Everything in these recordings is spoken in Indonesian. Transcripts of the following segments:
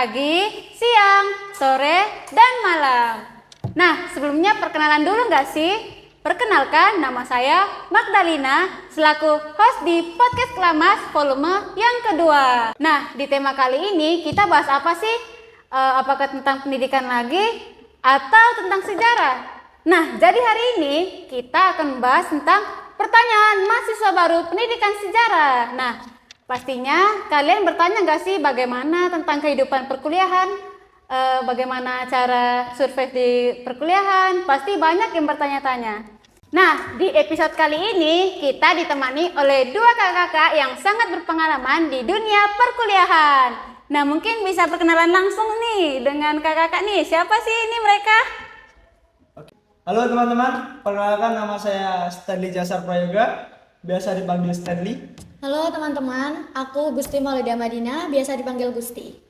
pagi, siang, sore, dan malam. Nah, sebelumnya perkenalan dulu nggak sih? Perkenalkan, nama saya Magdalena selaku host di Podcast Kelamas volume yang kedua. Nah, di tema kali ini kita bahas apa sih? Apakah tentang pendidikan lagi atau tentang sejarah? Nah, jadi hari ini kita akan membahas tentang pertanyaan mahasiswa baru pendidikan sejarah. Nah, pastinya kalian bertanya nggak sih bagaimana tentang kehidupan perkuliahan? Bagaimana cara survive di perkuliahan? Pasti banyak yang bertanya-tanya. Nah, di episode kali ini kita ditemani oleh dua kakak-kakak yang sangat berpengalaman di dunia perkuliahan. Nah, mungkin bisa perkenalan langsung nih dengan kakak-kakak nih. Siapa sih ini mereka? Halo teman-teman, perkenalkan nama saya Stanley Jasar Prayoga, biasa dipanggil Stanley. Halo teman-teman, aku Gusti Maulida Madina, biasa dipanggil Gusti.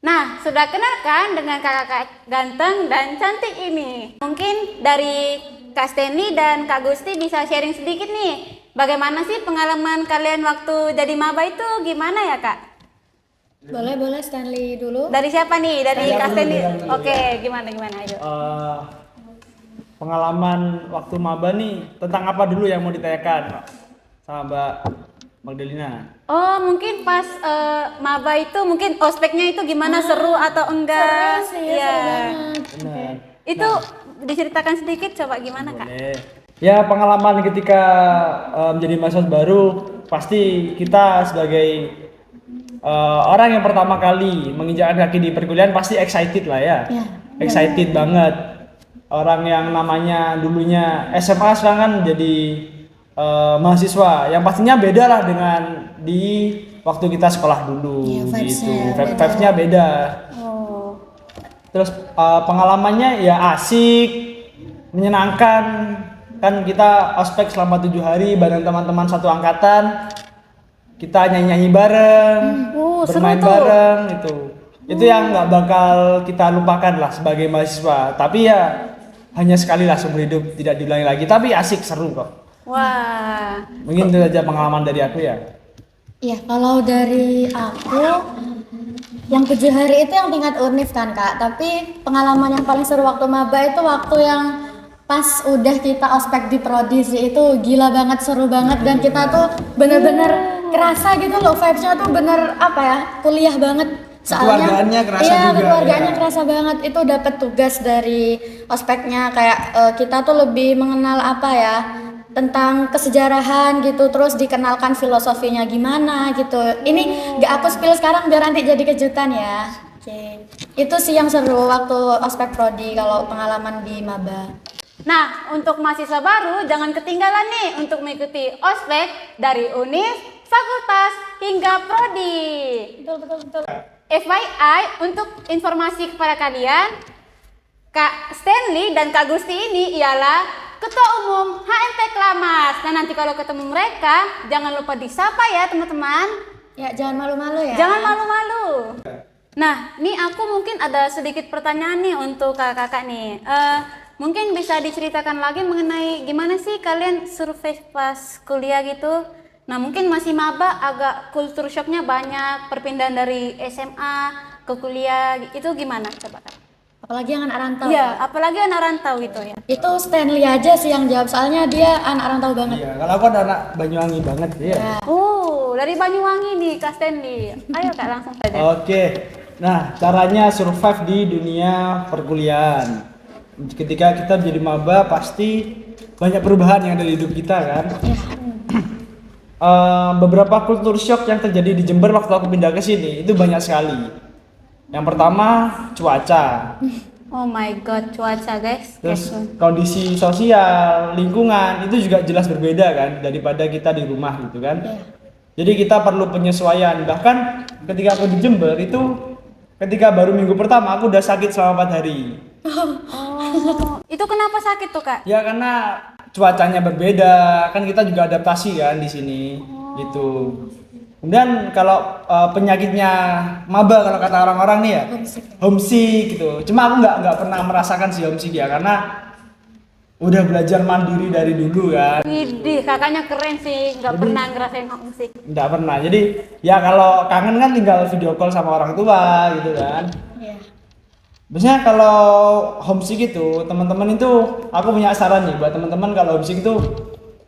Nah, sudah kenalkan dengan kakak ganteng dan cantik ini. Mungkin dari Kak Stanley dan Kak Gusti bisa sharing sedikit nih. Bagaimana sih pengalaman kalian waktu jadi maba itu gimana ya, Kak? Boleh Stanley dulu. Dari siapa nih? Dari Saya Kak dulu, Stanley. saya dulu, Oke, gimana ayo. Pengalaman waktu maba nih tentang apa dulu yang mau ditanyakan sama Mbak Magdalena? Oh, mungkin pas maba itu mungkin ospeknya itu gimana, seru atau enggak? Seru sih, seru banget. Benar. Itu diceritakan sedikit coba gimana, Kak? Boleh. Ya, pengalaman ketika menjadi mahasiswa baru pasti kita sebagai orang yang pertama kali menginjakkan kaki di perkuliahan pasti excited lah ya. Ya, Excited banget. Orang yang namanya dulunya SMA sekarang kan jadi mahasiswa yang pastinya beda lah dengan di waktu kita sekolah dulu. Iya, gitu. vibes-nya Vibes-nya beda. Oh. Terus pengalamannya ya asik, menyenangkan. Kan kita ospek selama 7 hari bareng teman-teman satu angkatan. Kita nyanyi-nyanyi bareng, seru bermain tuh. bareng itu. Itu yang nggak bakal kita lupakan lah sebagai mahasiswa. Tapi ya hanya sekali lah seumur hidup, tidak diulangi lagi. Tapi asik, seru kok. Wah. Mungkin itu aja pengalaman dari aku ya. Iya, kalau dari aku yang 7 hari itu yang tingkat univ kan Kak. Tapi pengalaman yang paling seru waktu maba itu waktu yang pas udah kita ospek di prodi sih, itu gila banget, seru banget, dan kita tuh bener-bener kerasa gitu loh, vibes-nya tuh bener apa ya, kuliah banget. Soalnya Kekeluargaannya kerasa iya, juga, kekeluargaannya ya. kerasa banget. Itu dapat tugas dari ospeknya kayak kita tuh lebih mengenal apa ya, tentang kesejarahan gitu, terus dikenalkan filosofinya gimana gitu. Ini gak aku spill sekarang biar nanti jadi kejutan ya. Oke. Itu sih yang seru waktu ospek prodi kalau pengalaman di maba. Nah, untuk mahasiswa baru jangan ketinggalan nih untuk mengikuti ospek dari univ, fakultas, hingga prodi. Betul. FYI, untuk informasi kepada kalian, Kak Stanley dan Kak Gusti ini ialah Ketua Umum HMT Kelamas. Nah, nanti kalau ketemu mereka, jangan lupa disapa ya teman-teman. Ya, jangan malu-malu ya. Jangan malu-malu. Nah, nih aku mungkin ada sedikit pertanyaan nih untuk kakak-kakak nih. Mungkin bisa diceritakan lagi mengenai gimana sih kalian survive pas kuliah gitu. Nah, mungkin masih maba, agak culture shocknya banyak, perpindahan dari SMA ke kuliah, itu gimana coba Kak? Apalagi yang anak rantau. Iya, apalagi anak rantau gitu ya. Itu Stanley aja sih yang jawab, soalnya dia anak rantau banget. Iya, kalau aku anak Banyuwangi banget ya. Ya. Dari Banyuwangi nih Kak Stanley. Ayo Kak, langsung saja. Oke. Nah, caranya survive di dunia perkuliahan. Ketika kita menjadi maba pasti banyak perubahan yang ada di hidup kita kan. Beberapa culture shock yang terjadi di Jember waktu aku pindah ke sini itu banyak sekali. Yang pertama, cuaca. Oh my god, cuaca guys. Terus kondisi sosial, lingkungan itu juga jelas berbeda kan daripada kita di rumah gitu kan. Iya. Jadi kita perlu penyesuaian. Bahkan ketika aku di Jember itu ketika baru minggu pertama aku udah sakit selama 4 hari. Oh, itu kenapa sakit tuh Kak? Ya karena cuacanya berbeda, kan kita juga adaptasi kan di sini gitu. Kemudian kalau penyakitnya maba kalau kata orang-orang nih ya, homesick gitu. Cuma aku nggak pernah merasakan si homesick ya, karena udah belajar mandiri dari dulu kan. Widih, kakaknya keren sih, nggak pernah ngerasain homesick. Nggak pernah. Jadi ya kalau kangen kan tinggal video call sama orang tua gitu kan. Iya. Biasanya kalau homesick itu teman-teman itu aku punya saran nih buat teman-teman kalau homesick itu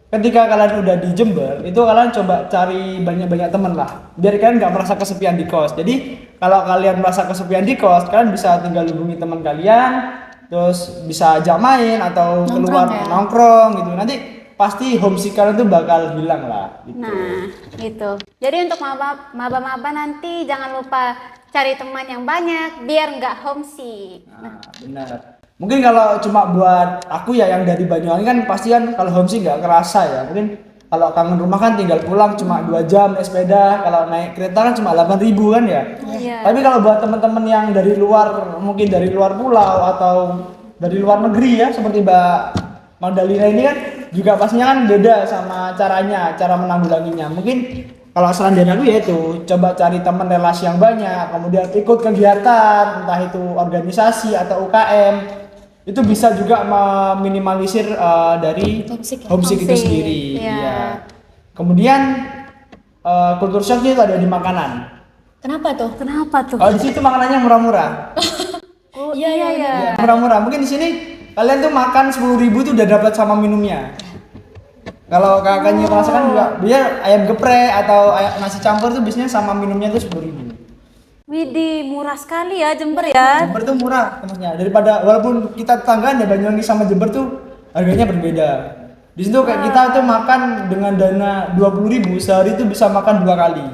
ketika kalian udah di Jember itu kalian coba cari banyak-banyak teman lah biar kalian nggak merasa kesepian di kos. Jadi kalau kalian merasa kesepian di kos kalian bisa tinggal hubungi teman kalian terus bisa ajak main atau Nongkrong keluar ya? nongkrong gitu. Nanti pasti homesick kalian tuh bakal hilang lah gitu. Nah, gitu. Jadi untuk maba-maba nanti jangan lupa cari teman yang banyak biar nggak homesick. Nah, benar. Mungkin kalau cuma buat aku ya yang dari Banyuwangi kan pasti kan kalau homesick nggak kerasa ya. Mungkin kalau kangen rumah kan tinggal pulang cuma 2 jam naik sepeda. Kalau naik kereta kan cuma 8.000 kan ya. Iya. Tapi kalau buat teman-teman yang dari luar, mungkin dari luar pulau atau dari luar negeri ya seperti Mbak Magdalena ini kan juga pastinya kan beda sama cara menanggulanginya. Mungkin kalau saran dari aku ya itu coba cari teman relasi yang banyak, kemudian ikut kegiatan entah itu organisasi atau UKM. Itu bisa juga meminimalisir dari Homesick ya? homesick itu Homesick, sendiri. iya. Iya. Kemudian kultur shocknya itu ada di makanan. Kenapa tuh? Kenapa tuh? Kalau di situ makanannya murah-murah. Oh, Iya, iya, iya. Ya, murah-murah. Mungkin di sini kalian tuh makan 10.000 tuh udah dapat sama minumnya. Kalau kakaknya merasakan juga, dia ayam geprek atau nasi campur tuh biasanya sama minumnya tuh 10.000. Widih, murah sekali ya Jember ya. Jember tuh murah temannya. Daripada walaupun kita tetanggaan ya Banyuwangi sama Jember tuh harganya berbeda. Di situ kayak kita tuh makan dengan dana 20.000 sehari tuh bisa makan 2 kali.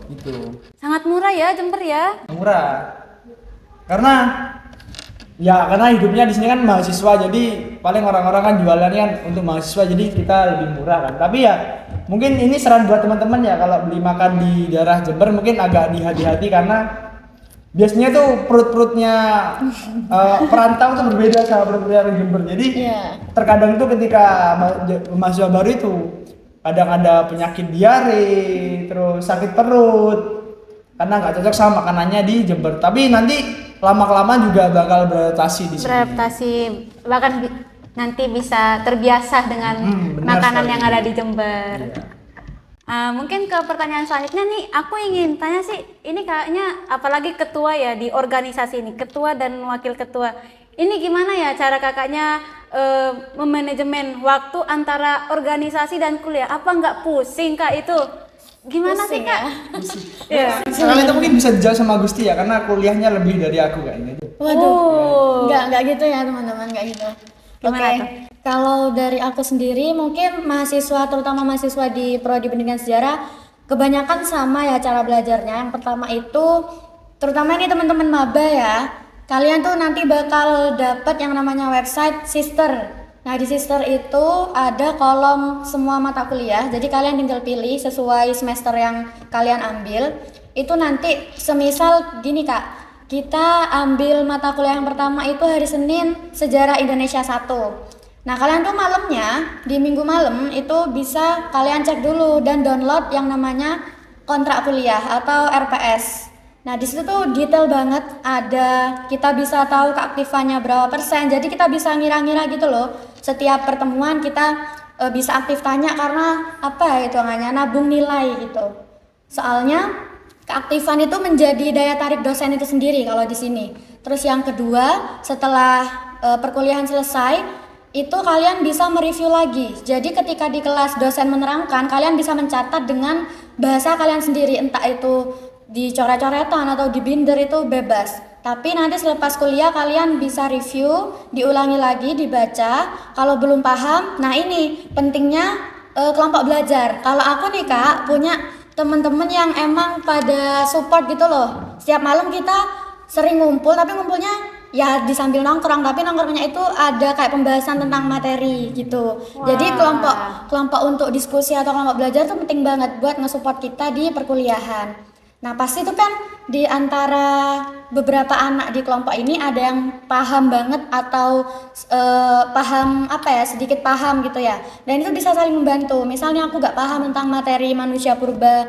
Gitu. Sangat murah ya Jember ya. Murah. Karena hidupnya di sini kan mahasiswa, jadi paling orang-orang kan jualannya kan untuk mahasiswa, jadi kita lebih murah kan. Tapi ya mungkin ini saran buat teman-teman ya kalau beli makan di daerah Jember mungkin agak dihati-hati karena biasanya tuh perut-perutnya perantau tuh berbeda sama perut-perutnya orang Jember. Jadi Iya. terkadang tuh ketika mahasiswa baru itu kadang ada penyakit diare, terus sakit perut karena nggak cocok sama makanannya di Jember. Tapi nanti lama-kelamaan juga bakal beradaptasi di sini. Beradaptasi, bahkan nanti bisa terbiasa dengan benar makanan sekali. yang ada di Jember. Iya. Mungkin ke pertanyaan selanjutnya nih, aku ingin tanya sih, ini kayaknya apalagi ketua ya di organisasi ini, ketua dan wakil ketua. Ini gimana ya cara kakaknya memanajemen waktu antara organisasi dan kuliah? Apa nggak pusing kak itu? Gimana sih Pusing kak? ya? Iya. Sekali itu mungkin bisa dijawab sama Gusti ya karena kuliahnya lebih dari aku kayaknya. Waduh. Oh. Enggak gitu ya teman-teman, enggak gitu. Gimana Oke. tuh? Kalau dari aku sendiri mungkin mahasiswa, terutama mahasiswa di Prodi Pendidikan Sejarah, kebanyakan sama ya cara belajarnya. Yang pertama itu, terutama ini teman-teman maba ya, kalian tuh nanti bakal dapat yang namanya website Sister. Nah di Sister itu ada kolom semua mata kuliah, jadi kalian tinggal pilih sesuai semester yang kalian ambil. Itu nanti semisal gini kak, kita ambil mata kuliah yang pertama itu hari Senin Sejarah Indonesia 1. Nah kalian tuh malamnya, di minggu malam itu bisa kalian cek dulu dan download yang namanya kontrak kuliah atau RPS. Nah di situ tuh detail banget, ada kita bisa tahu keaktifannya berapa persen, jadi kita bisa ngira-ngira gitu loh. Setiap pertemuan kita bisa aktif tanya karena apa ya hitungannya, nabung nilai gitu. Soalnya keaktifan itu menjadi daya tarik dosen itu sendiri kalau di sini. Terus yang kedua, setelah perkuliahan selesai, itu kalian bisa mereview lagi. Jadi ketika di kelas dosen menerangkan, kalian bisa mencatat dengan bahasa kalian sendiri, entah itu di coret-coretan atau di binder itu bebas. Tapi nanti selepas kuliah kalian bisa review, diulangi lagi, dibaca. Kalau belum paham, nah ini pentingnya kelompok belajar. Kalau aku nih kak punya teman-teman yang emang pada support gitu loh. Setiap malam kita sering ngumpul, tapi ngumpulnya ya di sambil nongkrong, tapi nongkrongnya itu ada kayak pembahasan tentang materi gitu. Jadi kelompok untuk diskusi atau kelompok belajar tuh penting banget buat nge-support kita di perkuliahan. Nah pasti itu kan di antara beberapa anak di kelompok ini ada yang paham banget atau paham apa ya, sedikit paham gitu ya. Dan itu bisa saling membantu. Misalnya aku gak paham tentang materi manusia purba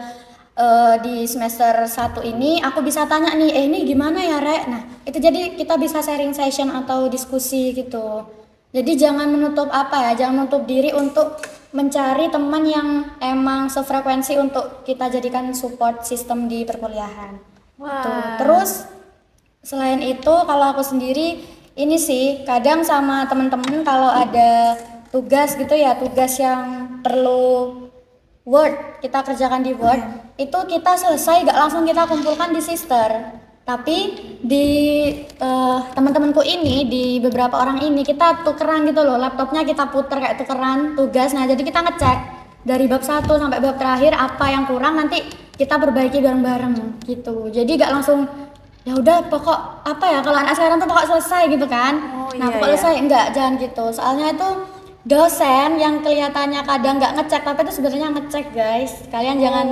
di semester 1 ini, aku bisa tanya nih, ini gimana ya Rek? Nah itu jadi kita bisa sharing session atau diskusi gitu. Jadi jangan menutup jangan menutup diri untuk mencari teman yang emang sefrekuensi untuk kita jadikan support system di perkuliahan. Wah. Tuh. Terus selain itu kalau aku sendiri ini sih kadang sama teman-teman kalau ada tugas gitu ya, tugas yang perlu Word, kita kerjakan di Word, itu kita selesai gak langsung kita kumpulkan di Sister. Tapi di teman-temanku ini, di beberapa orang ini kita tukeran gitu loh, laptopnya kita puter kayak tukeran tugas. Nah jadi kita ngecek dari bab 1 sampai bab terakhir apa yang kurang, nanti kita perbaiki bareng-bareng gitu. Jadi gak langsung ya udah pokok kalau anak sekarang tuh pokok selesai gitu kan. Nah pokok selesai, enggak, jangan gitu. Soalnya itu dosen yang kelihatannya kadang nggak ngecek tapi itu sebenarnya ngecek guys. Kalian jangan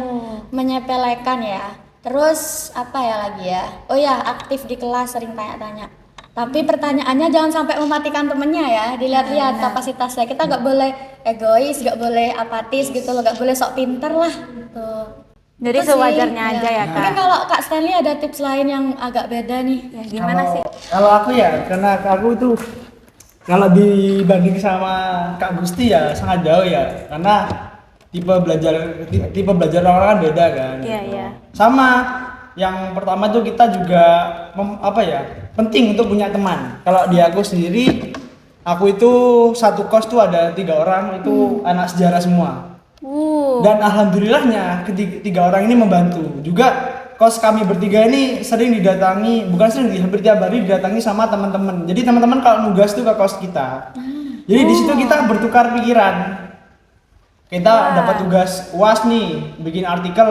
menyepelekan ya. Terus apa ya lagi ya? Oh ya, aktif di kelas, sering tanya-tanya. Tapi pertanyaannya jangan sampai mematikan temennya ya. Dilihat-lihat kapasitasnya. Kita nggak boleh egois, nggak boleh apatis gitu loh, nggak boleh sok pinter lah. Tuh. Jadi Itu sih, sewajarnya aja ya Kak. Mungkin kalau Kak Stanley ada tips lain yang agak beda nih. Ya, gimana sih? Kalau aku ya, karena aku itu kalau dibanding sama Kak Gusti ya sangat jauh ya, karena tipe belajar orang kan beda kan. Iya, iya. Sama yang pertama tuh kita juga penting untuk punya teman. Kalau di aku sendiri, aku itu satu kos tuh ada 3 orang itu anak sejarah semua. Dan alhamdulillahnya ketiga orang ini membantu. Juga kos kami bertiga ini sering didatangi, hampir tiap hari didatangi sama teman-teman. Jadi teman-teman kalau nugas tuh ke kos kita. Jadi di situ kita bertukar pikiran. Kita dapat tugas UAS nih, bikin artikel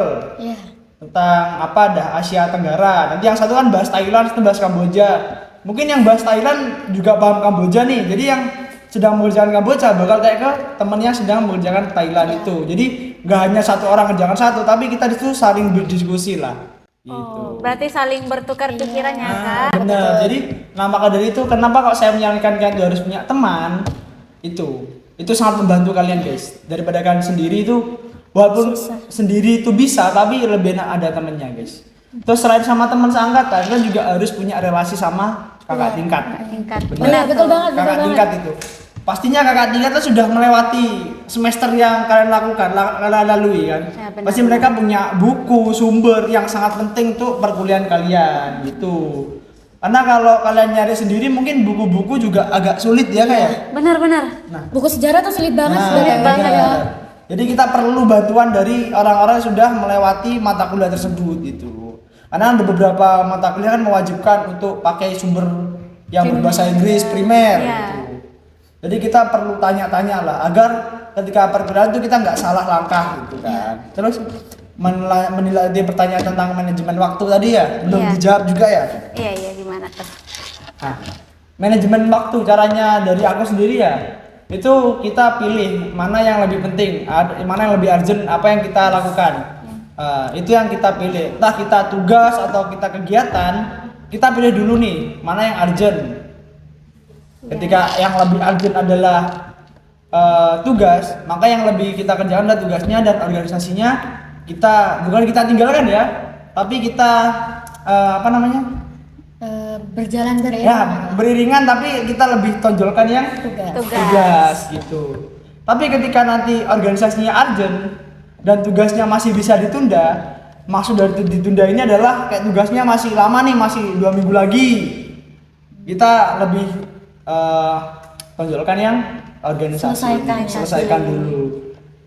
tentang Asia Tenggara. Nanti yang satu kan bahas Thailand, satu bahas Kamboja. Mungkin yang bahas Thailand juga paham Kamboja nih. Jadi yang sedang mengerjakan Kamboja bakal tanya ke temennya sedang mengerjakan Thailand itu. Jadi nggak hanya satu orang kerjakan satu, tapi kita di situ saling berdiskusi lah. Gitu. Berarti saling bertukar pikirannya Kak. Benar. Jadi maka dari itu kenapa kok saya menyarankan kalian harus punya teman itu sangat membantu kalian guys, daripada kalian sendiri itu walaupun sendiri itu bisa tapi lebih enak ada temennya guys. Terus selain sama teman seangkatan kalian juga harus punya relasi sama kakak tingkat. Benar, betul banget. Kakak tingkat itu pastinya kakak tingkat itu sudah melewati semester yang kalian lakukan, kalian lalui kan. Ya, benar. Pasti mereka punya buku sumber yang sangat penting untuk perkuliahan kalian gitu. Karena kalau kalian nyari sendiri mungkin buku-buku juga agak sulit ya kayak. Benar-benar. Nah, buku sejarah tuh sulit banget, Ya. Jadi kita perlu bantuan dari orang-orang yang sudah melewati mata kuliah tersebut gitu. Karena ada beberapa mata kuliah kan mewajibkan untuk pakai sumber yang berbahasa Inggris primer gitu. Jadi kita perlu tanya-tanya lah agar ketika perkuliahan itu kita nggak salah langkah gitu kan. Terus menilai pertanyaan tentang manajemen waktu tadi ya belum dijawab juga ya. Iya gimana tuh? Nah, manajemen waktu caranya dari aku sendiri ya itu kita pilih mana yang lebih penting, mana yang lebih urgent, apa yang kita lakukan. Itu yang kita pilih. Entah kita tugas atau kita kegiatan, kita pilih dulu nih mana yang urgent. Ketika yang lebih urgent adalah tugas, maka yang lebih kita kerjakan adalah tugasnya dan organisasinya. Bukan kita tinggalkan ya, tapi kita berjalan beriringan. Ya, beriringan tapi kita lebih tonjolkan yang tugas gitu. Tapi ketika nanti organisasinya urgent dan tugasnya masih bisa ditunda, maksud dari ditunda ini adalah kayak tugasnya masih lama nih, masih 2 minggu lagi. Kita lebih tonjolkan yang organisasi. Selesaikan dulu.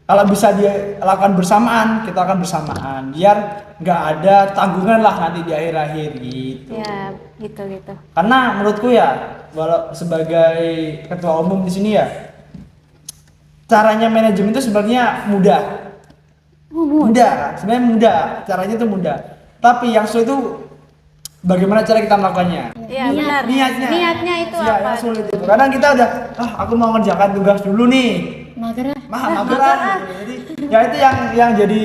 Kalau bisa dia lakukan bersamaan, kita akan bersamaan. Biar nggak ada tanggungan lah nanti di akhir-akhir gitu. Ya, gitu. Karena menurutku ya, walau sebagai ketua umum di sini ya, caranya manajemen itu sebenarnya mudah. Mudah, sebenarnya mudah. Caranya itu mudah. Tapi yang sulit itu bagaimana cara kita melakukannya. Iya benar. Niatnya itu apa? Yang sulit itu. Kadang kita udah, aku mau ngerjakan tugas dulu nih. Mager. Jadi ya itu yang jadi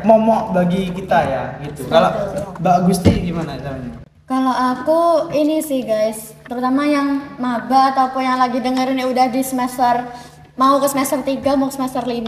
momok bagi kita ya gitu. Kalau Mbak Gusti gimana caranya? Kalau aku ini sih guys, terutama yang maba ataupun yang lagi dengerin ya udah di mau ke semester 3 mau ke semester 5,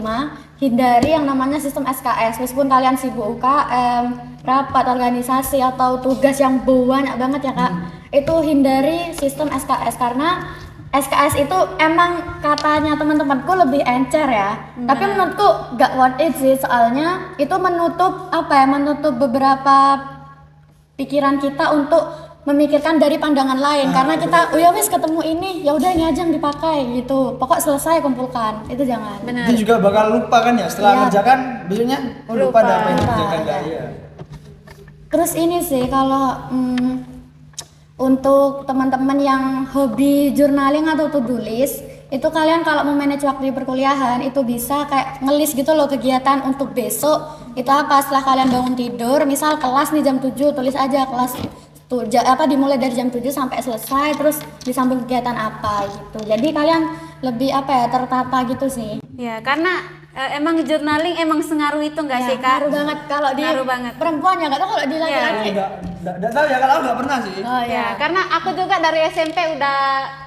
hindari yang namanya sistem SKS. Meskipun kalian sibuk UKM, rapat organisasi atau tugas yang banyak banget ya Kak, itu hindari sistem SKS karena SKS itu emang katanya teman-temanku lebih encer ya. Tapi menurutku gak worth it sih, soalnya itu menutup menutup beberapa pikiran kita untuk memikirkan dari pandangan lain. Karena kita ya wis ketemu ini, ya udah ini aja yang dipakai gitu. Pokok selesai kumpulkan. Itu jangan. Benar. Itu juga bakal lupa kan ya setelah Iya. ngerjakan besoknya lupa ada apa yang Lupa, dikerjakan iya. ya. Terus ini sih kalau untuk teman-teman yang hobi journaling atau to-do list, itu kalian kalau mau manage waktu di perkuliahan itu bisa kayak ngelis gitu loh kegiatan untuk besok. Itu apa setelah kalian bangun tidur, misal kelas nih jam 7, tulis aja kelas dimulai dari jam 7 sampai selesai, terus disambung kegiatan apa gitu. Jadi kalian lebih tertata gitu sih. Ya, karena emang journaling emang sengaruh itu nggak sih Kak? Ngaruh banget kalau di Ngaruh banget. perempuan ya, nggak tahu kalau di laki-laki. Enggak tahu ya kalau aku enggak pernah sih. Oh Ya, karena aku juga dari SMP udah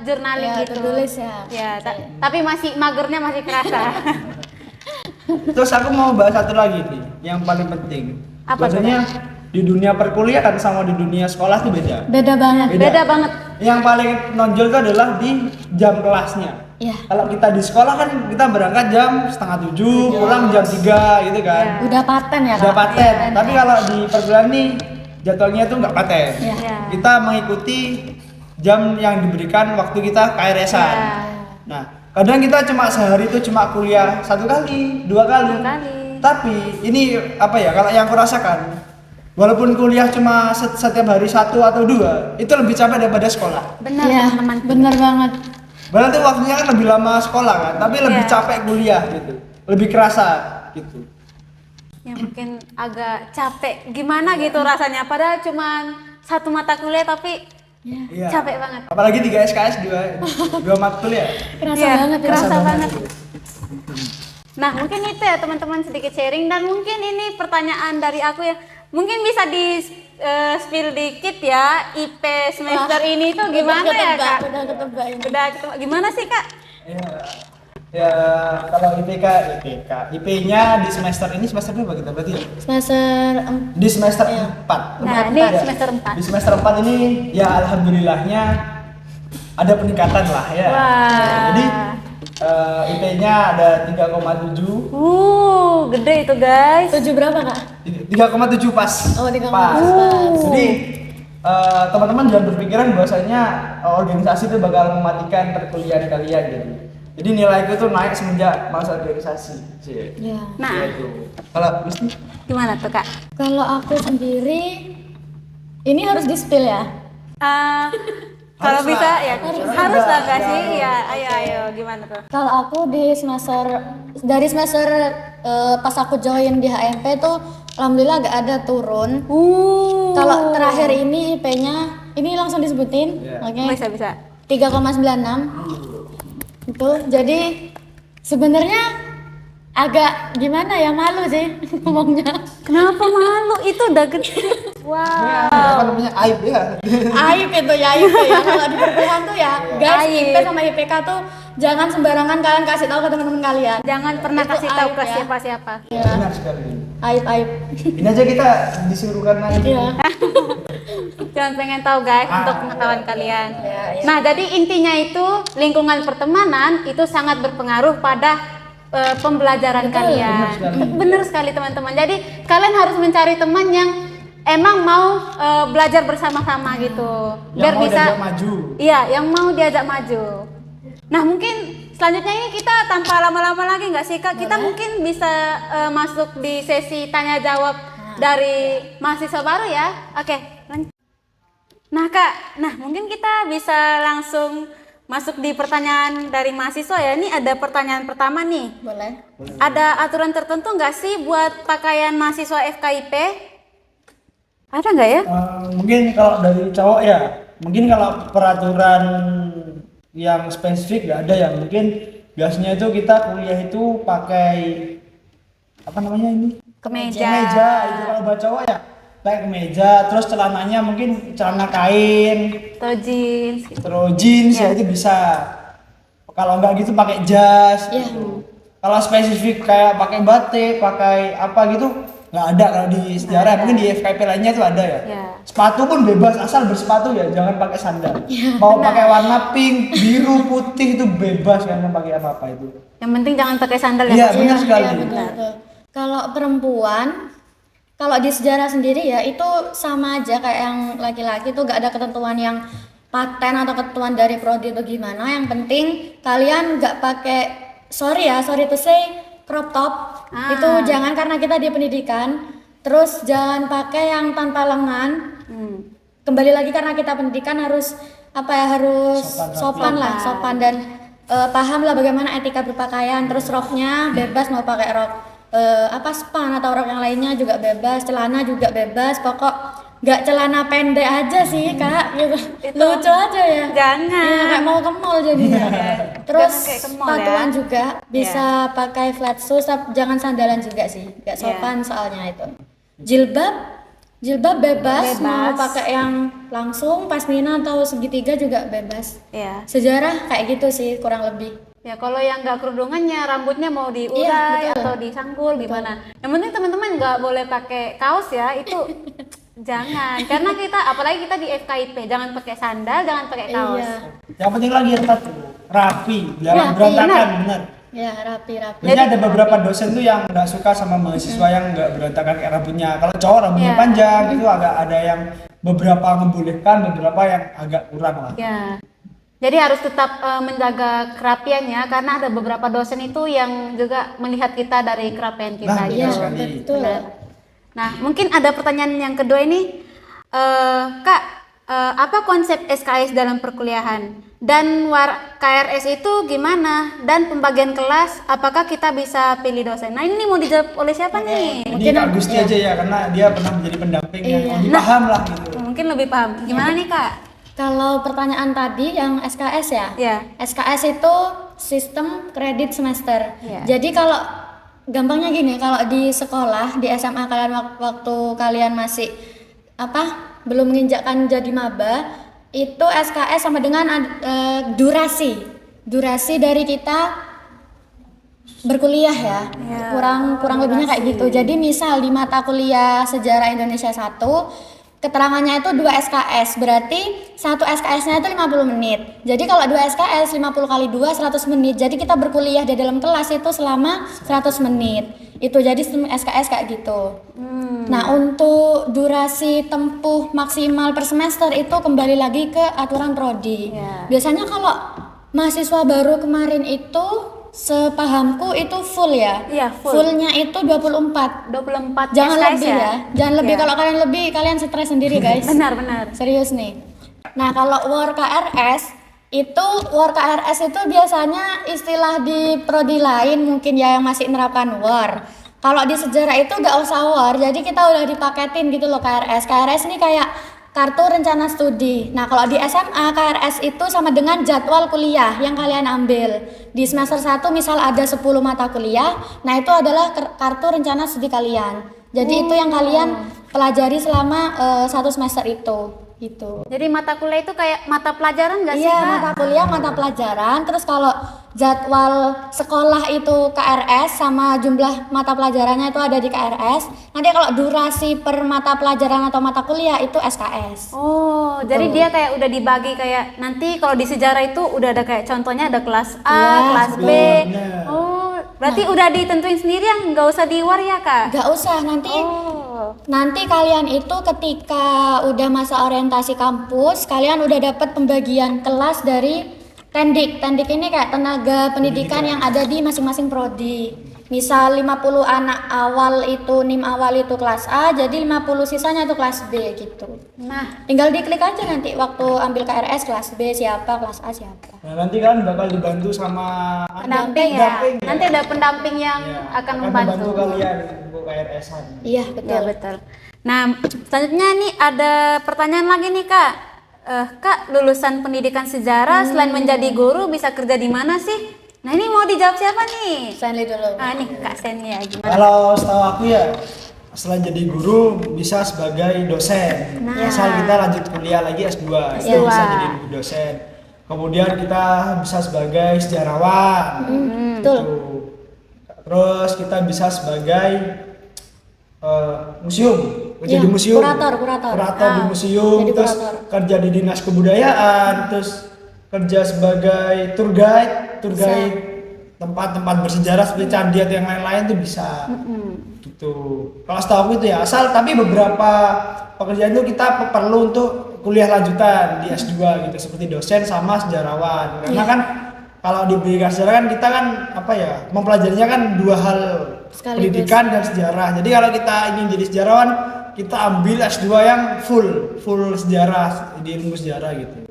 journaling Ya, gitu. to-do list ya. Ya, tapi masih magernya masih kerasa. Terus aku mau bahas satu lagi nih, yang paling penting. Apa tuh, Biasanya di dunia perkuliahan sama di dunia sekolah tuh beda. Beda banget. Beda banget. Yang paling nonjol itu adalah di jam kelasnya. Iya. Kalau kita di sekolah kan kita berangkat jam 6:30, pulang jam 3 gitu kan. Iya. Udah paten ya, Udah Kak? paten. Tapi kalau di perkuliahan nih jadwalnya tuh nggak paten. Iya. Iya. Kita mengikuti jam yang diberikan waktu kita KRS-an. Iya. Nah, kadang kita cuma sehari itu cuma kuliah 1 kali, 2 kali. 2 kali. Tapi ini kalau yang aku rasakan, walaupun kuliah cuma setiap hari 1 atau 2, itu lebih capek daripada sekolah. Benar Iya, teman-teman. bener banget. Berarti waktunya kan lebih lama sekolah kan, tapi lebih Iya. capek kuliah gitu. Lebih kerasa gitu. Ya mungkin agak capek gimana gitu rasanya. Padahal cuma 1 mata kuliah tapi Iya. capek banget. Apalagi 3 SKS 2 mata kuliah. Kerasa Iya, banget ya. kerasa banget. Nah, mungkin itu ya teman-teman sedikit sharing, dan mungkin ini pertanyaan dari aku ya. Mungkin bisa di spill dikit ya, IP semester ini tuh gimana ya, Kak? Udah ketebak ini. Udah ketemu. Gimana sih, Kak? Ya kalau IP-nya di semester ini semester berapa kita berarti ya? Semester Di semester Iya. 4. Nah, ini semester 4. Di semester 4 ini ya alhamdulillahnya ada peningkatan lah ya. Wah. Jadi IP-nya ada 3,7. Gede itu, guys. 7 berapa, Kak? 3,7 pas. Oh, 3,7 pas. pas. Jadi teman-teman jangan berpikiran bahwasanya organisasi itu bakal mematikan perkuliahan kalian gitu. Jadi nilaiku tuh naik semenjak masuk organisasi. Ya. Nah, Ya itu. Kalau Gusti gimana tuh, Kak? Kalau aku sendiri ini harus di-spill ya. Kalau Harus bisa lah. ya harus lah nggak sih? Ya, ayo gimana tuh? Kalau aku dari semester pas aku join di HMP tuh alhamdulillah gak ada turun. Kalau terakhir ini IP-nya ini langsung disebutin. Iya. Oke. Bisa. 3,96. Itu jadi sebenarnya agak gimana ya, malu sih ngomongnya. Kenapa malu? Itu udah gede. Wow. apa namanya aib ya. Aib itu ya, IP ya. Kalau di perkuliahan tuh ya, guys, Aib. IP sama IPK tuh jangan sembarangan kalian kasih tahu ke teman-teman kalian. Jangan pernah Itu kasih tahu aib ke ya. siapa-siapa. Ya, Benar sekali. aib. Ini aja kita disuruh karena ini. Iya. Jangan pengen tahu guys untuk pengetahuan kalian. Ya, ya. Nah, jadi intinya itu lingkungan pertemanan itu sangat berpengaruh pada pembelajaran kalian. Benar sekali teman-teman. Jadi kalian harus mencari teman yang emang mau belajar bersama-sama gitu. Yang mau diajak maju. Iya, yang mau diajak maju. Nah, mungkin selanjutnya ini kita tanpa lama-lama lagi nggak sih Kak? Kita mungkin bisa masuk di sesi tanya jawab dari mahasiswa baru ya. Oke, lanjut. Nah Kak, mungkin kita bisa langsung masuk di pertanyaan dari mahasiswa ya. Ini ada pertanyaan pertama nih. Boleh. Ada aturan tertentu nggak sih buat pakaian mahasiswa FKIP? Ada nggak ya? Mungkin kalau dari cowok ya, mungkin kalau peraturan yang spesifik nggak ada ya. Mungkin biasanya itu kita kuliah itu pakai apa namanya ini? Kemeja. Kemeja itu kalau buat cowok ya. Pakai kemeja, terus celananya mungkin celana kain, Atau jeans gitu. terus jeans ya itu bisa. Kalau nggak gitu pakai jas. Iya. Kalau spesifik kayak pakai batik, pakai apa gitu, Nggak ada kalau di sejarah, mungkin di FKIP lainnya tuh ada ya. Iya. Sepatu pun bebas, asal bersepatu ya, jangan pakai sandal. Mau pakai warna pink, biru, putih itu bebas, jangan pakai apa-apa itu. Yang penting jangan pakai sandal Iya, ya. Kak? benar sekali. Iya, betul. Kalau perempuan, kalau di sejarah sendiri ya itu sama aja kayak yang laki-laki tuh gak ada ketentuan yang paten atau ketentuan dari prodi atau gimana. Yang penting kalian gak pakai, sorry to say, crop top. Itu jangan, karena kita di pendidikan. Terus jangan pakai yang tanpa lengan. Kembali lagi karena kita pendidikan harus harus sopan dan paham lah bagaimana etika berpakaian. Terus roknya bebas, mau pakai rok span atau rok yang lainnya juga bebas, celana juga bebas. Pokok nggak celana pendek aja sih Kak, gitu. Lucu aja ya. Jangan. Iya, kayak mau ke mall jadinya. Terus Jangan kayak ke mall sepatuan ya. juga bisa pakai flat shoes, jangan sandalan juga sih, nggak sopan soalnya itu. Jilbab bebas. Mau pakai yang langsung pasmina atau segitiga juga bebas. Iya. Sejarah kayak gitu sih kurang lebih. Ya kalau yang nggak kerudungannya, rambutnya mau diurai Iya, betul. atau disanggul gimana. Yang penting teman-teman nggak boleh pakai kaos ya, itu jangan. Karena kita, apalagi kita di FKIP, jangan pakai sandal, jangan pakai kaos. Iya. Yang penting lagi rapi, jangan Rapi, berantakan, benar. Ya rapi. Jadi ada beberapa dosen tuh yang nggak suka sama mahasiswa yang nggak berantakan kayak rambutnya. Kalau cowok rambutnya panjang itu agak ada yang beberapa membolehkan, beberapa yang agak kurang lah. Ya. Jadi harus tetap menjaga kerapiannya, karena ada beberapa dosen itu yang juga melihat kita dari kerapian kita. Nah, gitu. benar Iya, sekali. betul. Benar. Nah, mungkin ada pertanyaan yang kedua ini, Kak, apa konsep SKS dalam perkuliahan? Dan KRS itu gimana? Dan pembagian kelas, apakah kita bisa pilih dosen? Nah, ini mau dijawab oleh siapa nih? Ini Kak Gusti aja ya, karena dia pernah menjadi pendamping yang lebih paham lah gitu. Mungkin lebih paham. Gimana nih, Kak? Kalau pertanyaan tadi yang SKS ya? Iya. SKS itu sistem kredit semester. Iya. Jadi kalau gampangnya gini, kalau di sekolah, di SMA kalian waktu kalian masih belum menginjakkan jadi maba, itu SKS sama dengan durasi dari kita berkuliah ya. Kurang lebihnya kayak gitu. Jadi misal di mata kuliah Sejarah Indonesia 1, keterangannya itu 2 SKS, berarti satu SKS-nya itu 50 menit. Jadi kalau 2 SKS 50 kali 2 100 menit. Jadi kita berkuliah di dalam kelas itu selama 100 menit. Itu jadi SKS kayak gitu. Nah, untuk durasi tempuh maksimal per semester itu kembali lagi ke aturan prodi. Biasanya kalau mahasiswa baru kemarin itu sepahamku itu full ya. Iya, full. Fullnya itu 24. 24 Jangan SKS lebih ya. Jangan lebih, Iya. kalau kalian lebih kalian stres sendiri guys. Benar. Serius nih. Nah, kalau War KRS itu biasanya istilah di prodi lain mungkin ya yang masih menerapkan war. Kalau di sejarah itu gak usah war, jadi kita udah dipaketin gitu loh KRS. KRS ini kayak kartu rencana studi. Nah, kalau di SMA KRS itu sama dengan jadwal kuliah yang kalian ambil. Di semester 1 misal ada 10 mata kuliah, nah itu adalah kartu rencana studi kalian. Jadi itu yang kalian pelajari selama 1 semester itu. Gitu. Jadi mata kuliah itu kayak mata pelajaran nggak sih, Iya, Kak? mata kuliah, mata pelajaran. Terus kalau jadwal sekolah itu KRS sama jumlah mata pelajarannya itu ada di KRS. Nanti kalau durasi per mata pelajaran atau mata kuliah itu SKS. Oh, jadi dia kayak udah dibagi kayak nanti kalau di sejarah itu udah ada kayak contohnya ada kelas A, Iya, kelas B. benar. Oh, berarti udah ditentuin sendiri yang nggak usah di war ya, Kak? Gak usah, nanti Oh. nanti kalian itu ketika udah masa orientasi kampus, kalian udah dapat pembagian kelas dari Tendik. Tendik ini kayak tenaga pendidikan yang ada di masing-masing prodi. Misal 50 anak awal itu, NIM awal itu kelas A, jadi 50 sisanya itu kelas B gitu. Nah, Tinggal diklik aja nanti waktu ambil KRS kelas B siapa, kelas A siapa. Nah, nanti kan bakal dibantu sama pendamping ya. Nanti ada pendamping yang akan membantu. kalian untuk KRS-an. Iya, Iya, betul. betul. Nah, selanjutnya nih ada pertanyaan lagi nih, Kak. Kak, lulusan pendidikan sejarah selain menjadi guru bisa kerja di mana sih? Nah, ini mau dijawab siapa nih? Stanley dulu. Ah, nih Kak Sen ya, gimana? Kalau setahu aku ya, selain jadi guru bisa sebagai dosen. Nah. Asal kita lanjut kuliah lagi S2, kita S2. bisa jadi dosen. Kemudian kita bisa sebagai sejarawan. Betul. Gitu. Terus kita bisa sebagai museum, kerja Iya, di museum, kurator. di museum, jadi terus kurator. kerja di dinas kebudayaan, terus kerja sebagai tour guide tempat-tempat bersejarah seperti candi atau yang lain-lain tuh bisa. Gitu. Kalau setahu aku itu ya, asal tapi beberapa pekerjaan itu kita perlu untuk kuliah lanjutan di S2 gitu, seperti dosen sama sejarawan. Karena kan kalau di pendidikan sejarah kan kita kan mempelajarinya kan dua hal, Sekaligus. pendidikan dan sejarah. Jadi kalau kita ingin jadi sejarawan, kita ambil S2 yang full sejarah, di ilmu sejarah gitu.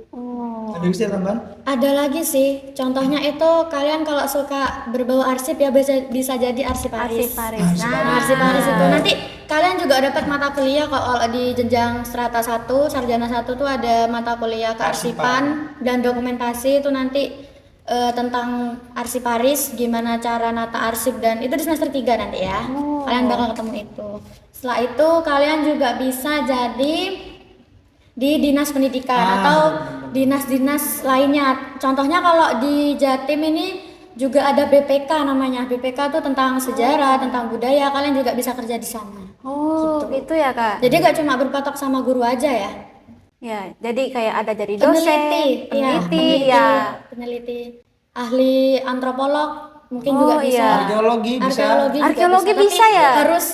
Ada yang bisa tambahan? Ada lagi sih, contohnya itu kalian kalau suka berbau arsip ya bisa jadi arsiparis. Arsiparis itu nanti kalian juga dapat mata kuliah kalau di jenjang strata 1, sarjana 1 tuh ada mata kuliah kearsipan dan dokumentasi itu nanti tentang arsiparis, gimana cara nata arsip, dan itu di semester 3 nanti ya. Kalian bakal ketemu itu. Setelah itu kalian juga bisa jadi di dinas pendidikan atau dinas-dinas lainnya. Contohnya kalau di Jatim ini juga ada BPK namanya. BPK tuh tentang sejarah, tentang budaya. Kalian juga bisa kerja di sana. Oh, gitu ya, Kak. Jadi gak cuma berpatok sama guru aja ya. Ya, jadi kayak ada jadi dosen, peneliti, ahli antropolog mungkin juga bisa. Iya. Arkeologi bisa. Arkeologi Tapi bisa ya? Harus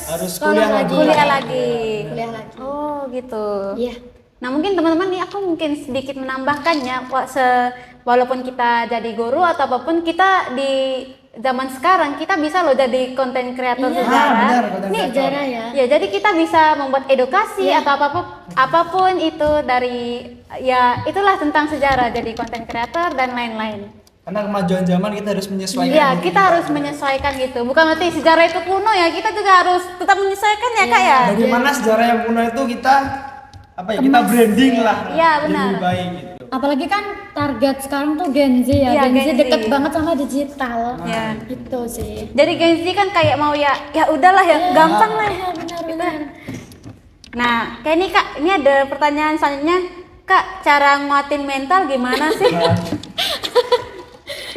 kuliah lagi. Kuliah lagi. Kuliah lagi. Oh, gitu. Iya. Nah, mungkin teman-teman nih aku mungkin sedikit menambahkannya, walaupun kita jadi guru atau apapun, kita di zaman sekarang kita bisa loh jadi konten kreator Iya. sejarah. Benar, konten Nih, kreator. Sejarah ya. ya, jadi kita bisa membuat edukasi atau apapun itu dari itulah tentang sejarah, jadi konten kreator dan lain-lain. Karena kemajuan zaman kita harus menyesuaikan. Iya, diri kita harus menyesuaikan gitu. Bukan berarti sejarah itu kuno ya, kita juga harus tetap menyesuaikan ya, Kak ya. Bagaimana sejarah yang kuno itu kita kita branding lah. Iya, jadi benar. lebih baik gitu. Apalagi kan target sekarang tuh Gen Z ya. Iya, Gen Z Gen Z. deket banget sama digital. Iya. Gitu sih. Jadi Gen Z kan kayak mau ya udahlah ya, gampang lah. Iya, benar. Nah, kayak ini Kak, ini ada pertanyaan selanjutnya. Kak, cara nguatin mental gimana sih?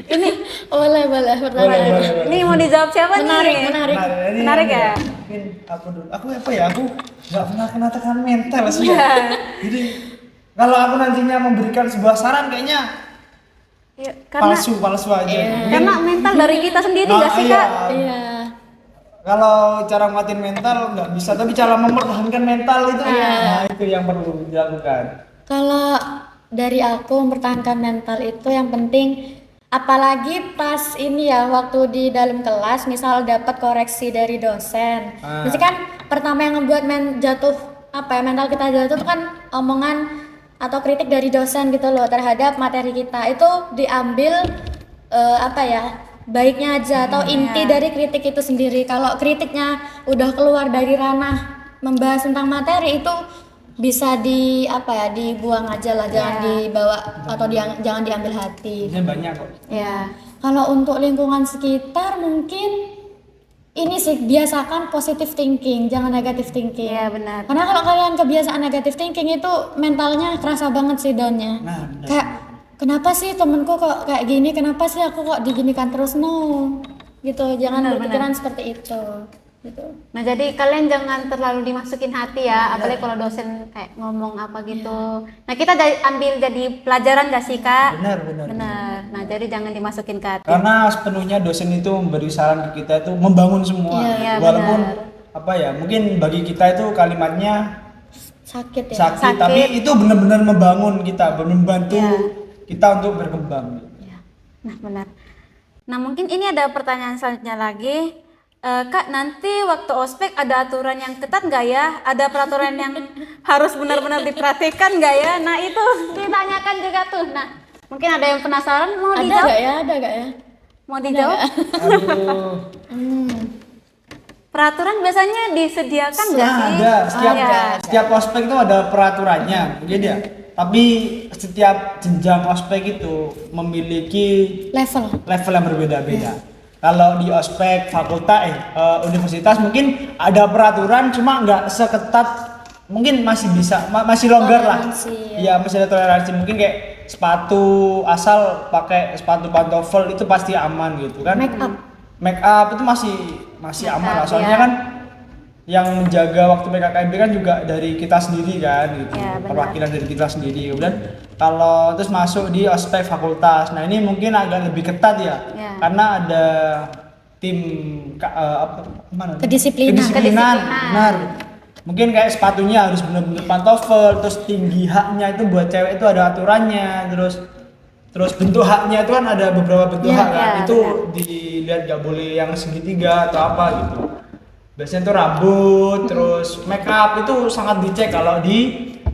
Ini Boleh pertanyaan. Boleh. ini mau dijawab siapa nih? Menarik. Ini Menarik ya? Mungkin aku dulu. Aku nggak pernah kena tekanan mental sih. Iya. Jadi kalau aku nantinya memberikan sebuah saran kayaknya Ya, karena palsu aja. karena mental dari kita sendiri nggak sih, Kak? Iya. Kalau cara nguatin mental nggak bisa, tapi cara mempertahankan mental itu itu yang perlu dilakukan. Kalau dari aku mempertahankan mental itu yang penting, apalagi pas ini ya waktu di dalam kelas misal dapat koreksi dari dosen. Jadi kan pertama yang ngebuat mental kita jatuh itu kan omongan atau kritik dari dosen gitu loh terhadap materi kita. Itu diambil baiknya aja atau inti dari kritik itu sendiri. Kalau kritiknya udah keluar dari ranah membahas tentang materi itu bisa dibuang aja lah, jangan dibawa atau jangan diambil hati. Ini banyak kok. Ya. Kalau untuk lingkungan sekitar mungkin ini sih biasakan positive thinking, jangan negative thinking. Iya, benar. Karena kalau kalian kebiasaan negative thinking itu mentalnya kerasa banget sih down-nya. Nah, benar. Kayak kenapa sih temenku kok kayak gini? Kenapa sih aku kok diginikan terus? No. Gitu, jangan Benar, berpikiran seperti itu. Gitu. Nah, jadi kalian jangan terlalu dimasukin hati ya, apalagi kalau dosen kayak ngomong apa gitu. Nah, kita ambil jadi pelajaran gak sih, Kak? Benar. Benar. Nah, jadi jangan dimasukin ke hati. Karena sepenuhnya dosen itu memberi saran ke kita itu membangun semua. Iya, Walaupun benar. mungkin bagi kita itu kalimatnya Sakit ya. sakit, Sakit. tapi itu benar-benar membangun kita, membantu Iya. kita untuk berkembang. Nah, benar. Nah, mungkin ini ada pertanyaan selanjutnya lagi. Kak, nanti waktu ospek ada aturan yang ketat nggak ya? Ada peraturan yang harus benar-benar diperhatikan nggak ya? Nah, itu ditanyakan juga tuh. Nah, mungkin ada yang penasaran mau Ada dijawab? gak ya? Mau dijawab? Aduh. Peraturan biasanya disediakan nggak sih? Ada, Iya. setiap ospek itu ada peraturannya, mungkin ya. Tapi setiap jenjang ospek itu memiliki level yang berbeda-beda. Kalau di ospek universitas mungkin ada peraturan, cuma nggak seketat, mungkin masih bisa, masih longgar lah. Iya, masih ada toleransi. Mungkin kayak sepatu, asal pakai sepatu pantofel itu pasti aman gitu kan. Make up Itu masih aman lah, soalnya ya. kan yang menjaga waktu PKKMB kan juga dari kita sendiri kan gitu. Ya, benar. Perwakilan dari kita sendiri. Kemudian kalau terus masuk di ospek fakultas. Nah, ini mungkin agak lebih ketat ya. Ya. Karena ada tim mana? Kedisiplinan. Benar. Mungkin kayak sepatunya harus benar-benar pantofel, terus tinggi haknya itu buat cewek itu ada aturannya, terus bentuk haknya itu kan ada beberapa bentuk Ya, hak kan. ya, Itu benar. dilihat gak boleh yang segitiga atau apa gitu. Biasanya tuh rambut, terus make up itu sangat dicek kalau di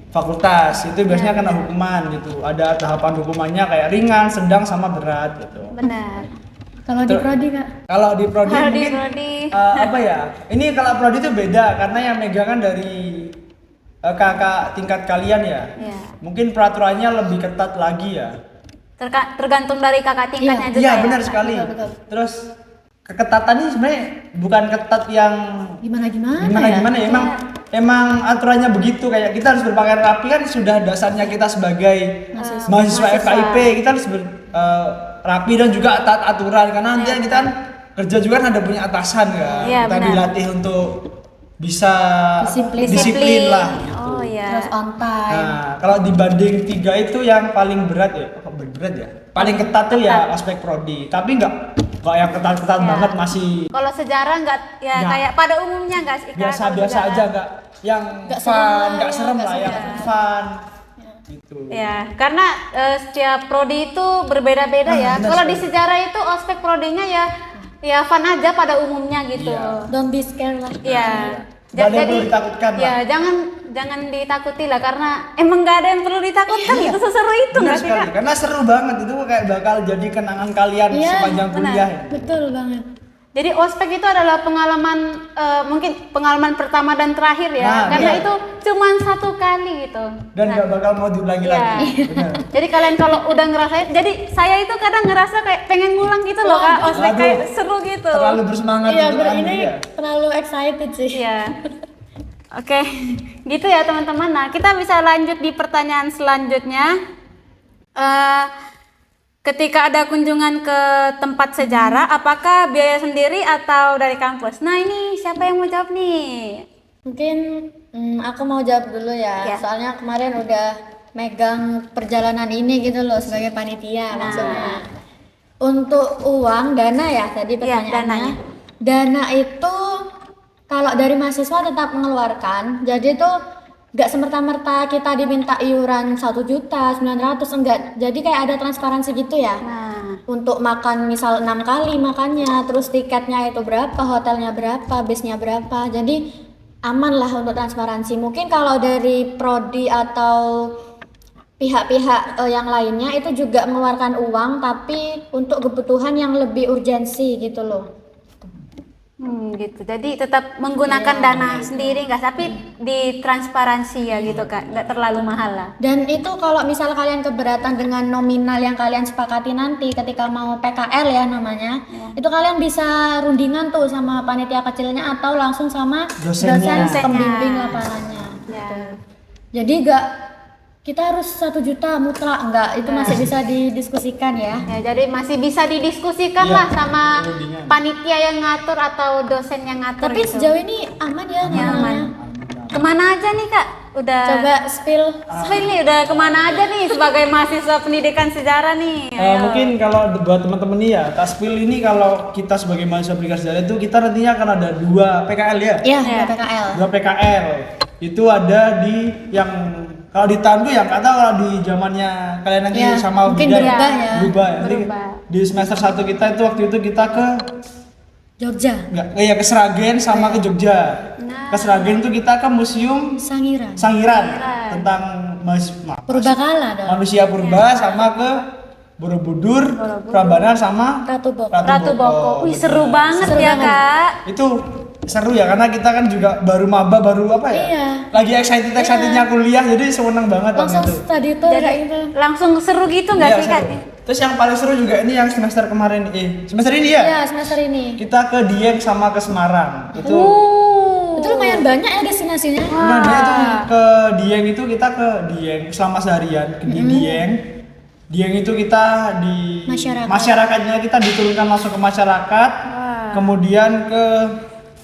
fakultas. Itu biasanya kena hukuman gitu. Ada tahapan hukumannya kayak ringan, sedang sama berat gitu. Benar. Kalau di prodi Kak? Kalau di prodi Kalau di mungkin prodi. apa ya? Ini kalau prodi itu beda karena yang megangan dari kakak tingkat kalian ya. Iya. Mungkin peraturannya lebih ketat lagi ya. Tergantung dari kakak tingkatnya juga Iya, ya. benar Kak? sekali. Betul. Terus keketatan ini sebenarnya bukan ketat yang Gimana ya? ya. Emang aturannya begitu, kayak kita harus berpakaian rapi kan sudah dasarnya kita sebagai mahasiswa FKIP, kita harus rapi dan juga taat aturan karena nanti kita kan kerja juga kan ada punya atasan kan. Iya, Kita benar. dilatih untuk bisa Disiplin. lah gitu. Oh iya. Terus on time. Nah, kalau dibanding 3 itu yang paling berat ya, berat ya. Paling ketat tuh ya aspek prodi, tapi nggak yang ketat-ketat Ya. banget, masih Kalau sejarah nggak ya Nggak. kayak pada umumnya nggak sih Kak? Kalau biasa-biasa sejarah? aja, nggak yang Nggak serem fun, lah, nggak ya, serem nggak lah, yang serem. fun gitu. Ya, karena setiap prodi itu berbeda-beda Ah, ya. benar Kalau di sekali. sejarah itu ospek prodinya ya fun aja pada umumnya gitu. Iya. Don't be scared lah. Iya. Nggak ada yang perlu ditakutkan lah. Ya, jangan ditakuti lah karena emang nggak ada yang perlu ditakutkan Iya. itu seseru itu Benar nggak sih sekali, Kak? karena seru banget itu kayak bakal jadi kenangan kalian Iya, sepanjang benar. kuliah ya. Betul banget. Jadi ospek itu adalah pengalaman mungkin pengalaman pertama dan terakhir ya, Nah, karena iya. itu cuma satu kali gitu. Dan nggak bakal mau diulangi lagi. Iya. Benar. Jadi kalian kalau udah ngerasain, jadi saya itu kadang ngerasa kayak pengen ngulang gitu loh Kak, ospek Waduh. kayak seru gitu. Terlalu bersemangat Iya, untuk ini Andi ya. terlalu excited sih. Iya. Oke, gitu ya teman-teman. Nah, kita bisa lanjut di pertanyaan selanjutnya. Ketika ada kunjungan ke tempat sejarah, apakah biaya sendiri atau dari kampus? Nah, ini siapa yang mau jawab nih? Mungkin aku mau jawab dulu ya. Ya. Soalnya kemarin udah megang perjalanan ini gitu loh sebagai panitia maksudnya. Untuk uang dana ya tadi Ya, pertanyaannya. dananya. Dana itu kalau dari mahasiswa tetap mengeluarkan. Jadi tuh nggak semerta-merta kita diminta iuran 1.900.000 enggak. Jadi kayak ada transparansi gitu ya. Nah, Untuk makan misal 6 kali makannya, terus tiketnya itu berapa, hotelnya berapa, bisnya berapa. Jadi aman lah untuk transparansi. Mungkin kalau dari prodi atau pihak-pihak yang lainnya itu juga mengeluarkan uang tapi untuk kebutuhan yang lebih urgensi gitu loh. gitu. Jadi tetap menggunakan dana sendiri nggak, tapi di transparansi ya gitu Kak, nggak terlalu mahal lah. Dan itu kalau misal kalian keberatan dengan nominal yang kalian sepakati nanti ketika mau PKL ya namanya, itu kalian bisa rundingan tuh sama panitia kecilnya atau langsung sama Dosennya. dosen pembimbing lapangannya. Ya. Jadi kita harus 1 juta mutlak enggak, itu masih bisa didiskusikan ya. Ya, jadi masih bisa didiskusikan Iya, lah sama perundingan. panitia yang ngatur atau dosen yang ngatur. Tapi gitu. sejauh ini aman ya Ya, namanya. aman. Kemana aja nih Kak? Udah Coba spill. Ini udah kemana aja nih sebagai mahasiswa pendidikan sejarah nih? Ayo. Mungkin kalau buat teman-teman nih ya, Taspil ini kalau kita sebagai mahasiswa pendidikan sejarah itu kita nantinya akan ada 2 PKL ya. Ya, Ya. PKL. 2 PKL. Itu ada di yang kalau di Tandu ya, kata kalau di zamannya kalian nanti Ya, sama mungkin Bida berubah ya. Berubah ya. Jadi Berubah. di semester 1 kita itu waktu itu kita ke Jogja, ke Seragen sama ke Jogja. Nah. Ke Seragen itu kita ke Museum Sangiran, Sangiran tentang Purbakala dong. manusia purba, sama ke Borobudur, Prambanan sama Ratu Boko. Ratu Boko. Wih, seru banget Seru ya banget. Kak. Itu seru ya karena kita kan juga baru maba, baru apa ya? Iya. Lagi excitednya kuliah, jadi seneng banget Langsung waktu itu. study tour Jadi kayak gitu. langsung seru gitu nggak Iya, sih Kak? seru. Terus yang paling seru juga ini yang semester kemarin, semester ini ya? Ya, semester ini. Kita ke Dieng sama ke Semarang. Itu Itu lumayan banyak ya destinasinya. nah, dia itu ke Dieng itu kita ke Dieng selama seharian ke Dieng. Dieng itu kita di Masyarakat. masyarakatnya kita diturunkan langsung ke masyarakat. Kemudian ke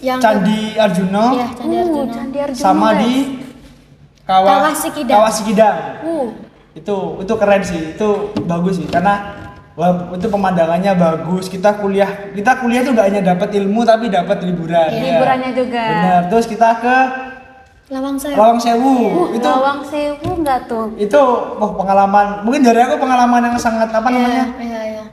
Yang Candi Arjuna Iya, Candi Arjuna. Candi Arjuna. sama guys. di Kawasikidang. Kawasikidang. Uh, Itu keren sih, itu bagus sih karena wah, itu pemandangannya bagus. Kita kuliah tuh gak hanya dapat ilmu tapi dapat liburan. Iya. Ya. Liburannya juga. Benar. Terus kita ke Lawang Sewu. Lawang Sewu. Itu Lawang Sewu nggak tuh? pengalaman. Mungkin dari aku pengalaman yang sangat apa namanya? Iya.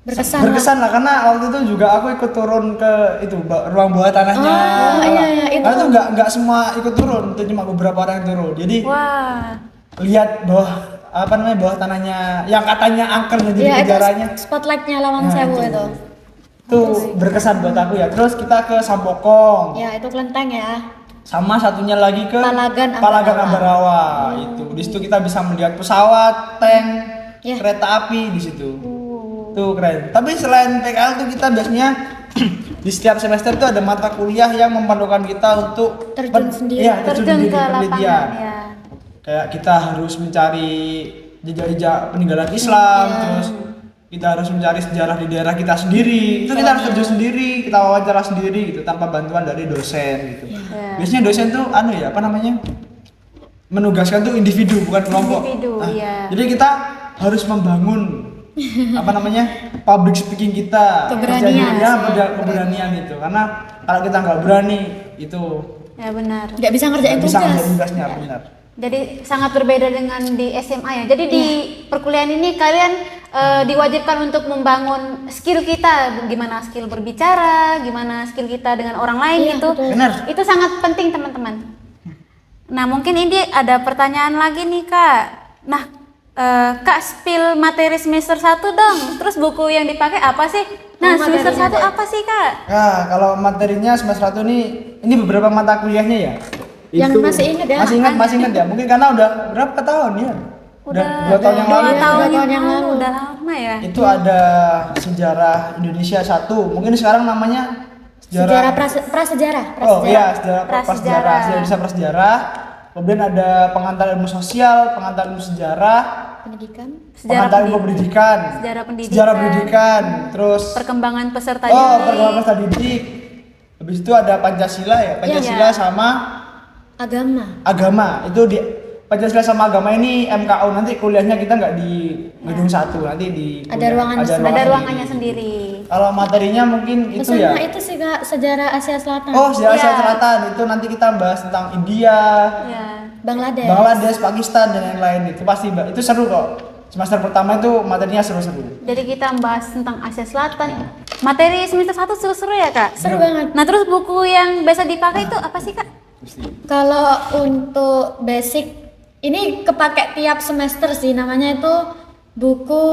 Berkesan. Berkesan lah karena waktu itu juga aku ikut turun ke itu ruang bawah tanahnya. Oh, iya, itu. Karena tuh nggak semua ikut turun, itu cuma beberapa orang yang turun. Jadi Wah, lihat bawah tanahnya yang katanya angker jadi Iya, itu penjaranya. spotlightnya Lawang Nah, Sewu itu. itu. Itu berkesan buat aku ya. Terus kita ke Sampokong. Ya, itu kelenteng ya. Sama satunya lagi ke Palagan Ambarawa. Itu. Di situ kita bisa melihat pesawat, tank, Ya. kereta api di situ. Tuh keren. Tapi selain PKL tuh kita biasanya di setiap semester tuh ada mata kuliah yang memerlukan kita untuk Terjun sendiri. Iya, terjun terjun sendiri ke penelitian. lapangan ya. Kayak kita harus mencari jejak-jejak peninggalan Islam, Iya. terus kita harus mencari sejarah di daerah kita sendiri. Itu kita harus terjun sendiri, kita wawancara sendiri gitu tanpa bantuan dari dosen gitu. Iya. Biasanya dosen tuh menugaskan tuh individu bukan kelompok. Individu, iya. Jadi kita harus membangun public speaking kita, Keberanian. keberanian itu. Karena kalau kita nggak berani itu Ya benar. Nggak bisa ngerjain nggak bisa tugas. ngerjain tugasnya, benar. Jadi sangat berbeda dengan di SMA ya. Jadi di perkuliahan ini kalian diwajibkan untuk membangun skill kita, gimana skill berbicara, gimana skill kita dengan orang lain Iya, gitu. betul. Benar. Itu sangat penting teman-teman. Nah mungkin ini ada pertanyaan lagi nih Kak. Nah Kak spill materi semester 1 dong. Terus buku yang dipakai apa sih? Nah Oh, semester materinya 1 deh. apa sih Kak? Nah, kalau materinya semester 1 ini beberapa mata kuliahnya ya. Yang masih ingat ya? Masih ingat ya. Mungkin karena udah berapa tahun ya? Udah 2 tahun yang lalu. 2 ya. tahun Dua yang lalu, udah lama ya. Itu ada sejarah Indonesia 1. Mungkin sekarang namanya Sejarah prasejarah. Oh iya, sejarah Prasejarah. prasejarah, sejarah Indonesia prasejarah. Kemudian ada pengantar ilmu sosial, pengantar ilmu sejarah, Pendidikan. pengantar ilmu pendidikan, Sejarah pendidikan, terus Perkembangan peserta oh didik. perkembangan peserta didik. Habis itu ada Pancasila ya, Pancasila Iya. sama Agama. agama. Itu di Pancasila sama agama ini MKO, nanti kuliahnya kita nggak di gedung 1, nanti di Ada ruangan sendiri. Ada ruangannya sendiri. Kalau materinya mungkin itu ya. Pesannya itu sih Kak, sejarah Asia Selatan. Oh, sejarah Asia Iya. Selatan itu nanti kita bahas tentang India, Ya. Bangladesh. Bangladesh, Pakistan dan lain-lain itu pasti itu seru kok. Semester pertama itu materinya seru-seru. Jadi kita membahas tentang Asia Selatan. Materi semester 1 seru-seru ya Kak? Seru banget. Nah terus buku yang biasa dipakai itu apa sih Kak? Kalau untuk basic ini kepake tiap semester sih, namanya itu buku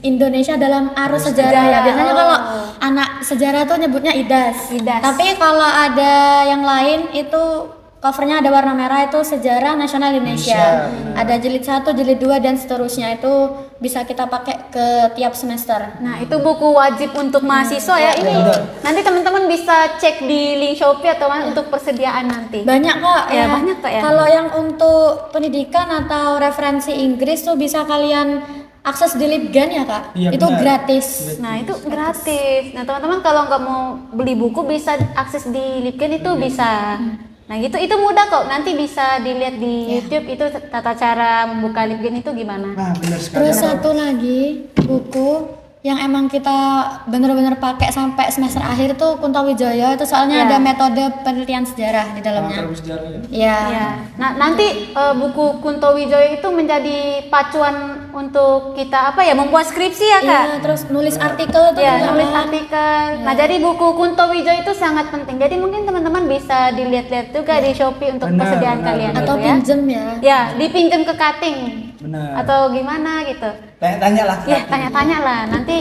Indonesia dalam arus sejarah ya. Biasanya kalau anak sejarah tuh nyebutnya IDAS. IDAS. Tapi kalau ada yang lain itu covernya ada warna merah, itu Sejarah Nasional Indonesia. Ada jilid 1, jilid 2 dan seterusnya, itu bisa kita pakai ke tiap semester. Nah itu buku wajib untuk mahasiswa ya. Ini benar. nanti teman-teman bisa cek di link Shopee atau untuk persediaan nanti. Banyak kok Ya, banyak kok ya. Kalau yang untuk pendidikan atau referensi Inggris tuh bisa kalian akses di Libgan ya Kak. Iya, Itu benar. gratis. Nah itu gratis. Nah teman-teman kalau nggak mau beli buku bisa akses di Libgen itu bisa. Nah gitu itu mudah kok. Nanti bisa dilihat di YouTube itu tata cara membuka Libgen itu gimana. Nah, benar sekali. Terus satu lagi buku yang emang kita bener-bener pakai sampai semester akhir tuh Kunto Wijoyo, itu soalnya Ya. ada metode penelitian sejarah di dalamnya. Pengantar sejarah ya. Iya. Ya. Nah nanti buku Kunto Wijoyo itu menjadi pacuan untuk kita membuat skripsi ya Kak. Iya, terus nulis artikel tuh Ya, juga nulis kan. artikel. Nah, jadi buku Kunto Wijoyo itu sangat penting. Jadi mungkin teman-teman bisa dilihat-lihat juga di Shopee untuk Benar, persediaan benar, kalian atau gitu ya. pinjem ya. Ya, dipinjam ke cutting Benar. atau gimana gitu. Tanya-tanya lah. Ya, tanya-tanya lah. Nanti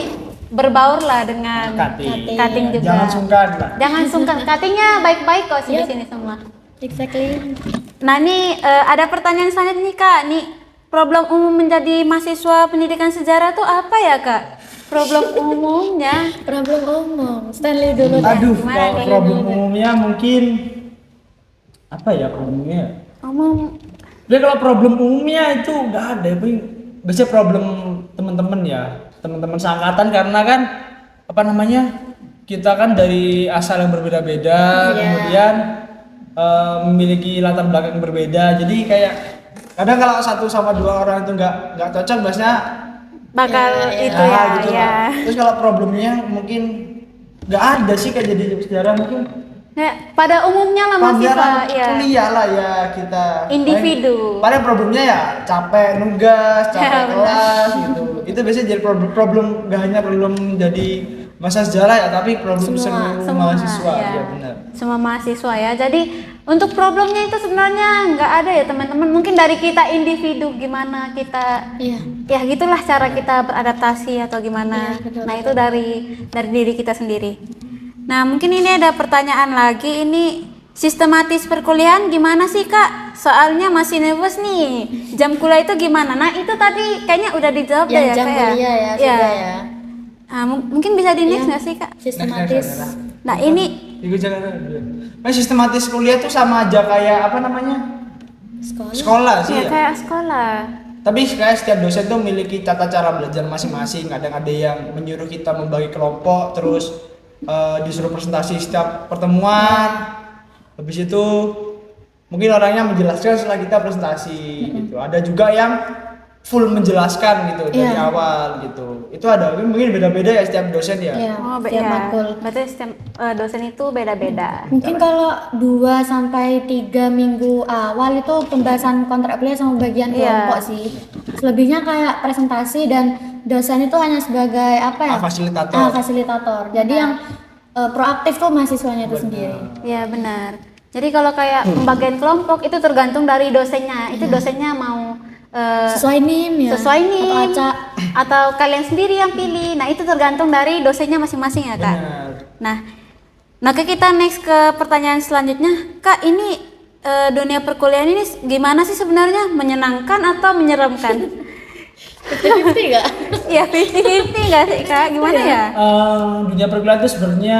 berbaur lah dengan Cutting. cutting juga. Jangan sungkan lah. Jangan sungkan. Cuttingnya baik-baik kok sih di Yap. sini semua. Exactly. Nah, ini ada pertanyaan selanjutnya nih Kak. Nih, problem umum menjadi mahasiswa pendidikan sejarah tuh apa ya Kak? Problem umumnya. Problem umum. Stanley dulu deh. Aduh, Gimana kalau nih? problem umumnya mungkin apa ya problemnya? Umum. Jadi kalau problem umumnya itu nggak ada, biasanya problem teman-teman ya, teman-teman seangkatan karena kan kita kan dari asal yang berbeda-beda, Iya. kemudian memiliki latar belakang yang berbeda. Jadi kayak kadang kalau satu sama dua orang itu nggak cocok, biasanya bakal Iya, itu ya, gitu ya. lah. Terus kalau problemnya mungkin nggak ada sih kayak jadi sejarah mungkin. Nah, pada umumnya lah mahasiswa, Pelajaran ya. kuliah lah ya kita. Individu. Paling problemnya ya capek nugas, Ya, capek benar. kelas gitu. Itu biasanya jadi problem nggak hanya problem jadi masa sejarah ya, tapi problem semua mahasiswa. ya. Ya benar. Semua mahasiswa ya. Jadi untuk problemnya itu sebenarnya nggak ada ya teman-teman. Mungkin dari kita individu gimana kita Iya. ya gitulah cara kita beradaptasi atau gimana. Iya, betul, Nah, itu dari diri kita sendiri. Nah, mungkin ini ada pertanyaan lagi, ini sistematis perkuliahan gimana sih Kak? Soalnya masih nervous nih. Jam kuliah itu gimana? Nah, itu tadi kayaknya udah dijawab Yang ya jam Kak kuliah ya, Iya. sudah ya. Nah, mungkin bisa di next Iya. nggak sih Kak? Sistematis. Next. Nah, ini Ikut jangan. Sistematis kuliah tuh sama aja kayak apa namanya? Sekolah. Sekolah sih ya ya. kayak sekolah. Tapi kayak setiap dosen tuh memiliki tata cara belajar masing-masing. Kadang ada yang menyuruh kita membagi kelompok, terus disuruh presentasi setiap pertemuan. Habis itu mungkin orangnya menjelaskan setelah kita presentasi gitu. Ada juga yang full menjelaskan gitu dari Iya. awal gitu. Itu ada, mungkin beda-beda ya setiap dosen ya. Iya, Oh, tiap ya. makul. Berarti setiap dosen itu beda-beda. Mungkin kalau 2 sampai 3 minggu awal itu pembahasan kontrak kuliah sama bagian Iya. kelompok sih. Selebihnya kayak presentasi dan dosen itu hanya sebagai apa ya? Fasilitator. Fasilitator. Jadi yang proaktif tuh mahasiswanya itu sendiri. Ya benar. Jadi kalau kayak pembagian kelompok itu tergantung dari dosennya. Itu dosennya mau Sesuai NIM ya. sesuai nih Atau acak. atau kalian sendiri yang pilih. Nah, itu tergantung dari dosennya masing-masing ya, Kak. Benar. Nah, kita next ke pertanyaan selanjutnya. Kak, ini dunia perkuliahan ini gimana sih sebenarnya? Menyenangkan atau menyeramkan? 50-50 nggak? Ya 50-50 nggak sih, Kak? Gimana ya? Dunia perkuliahan itu sebenarnya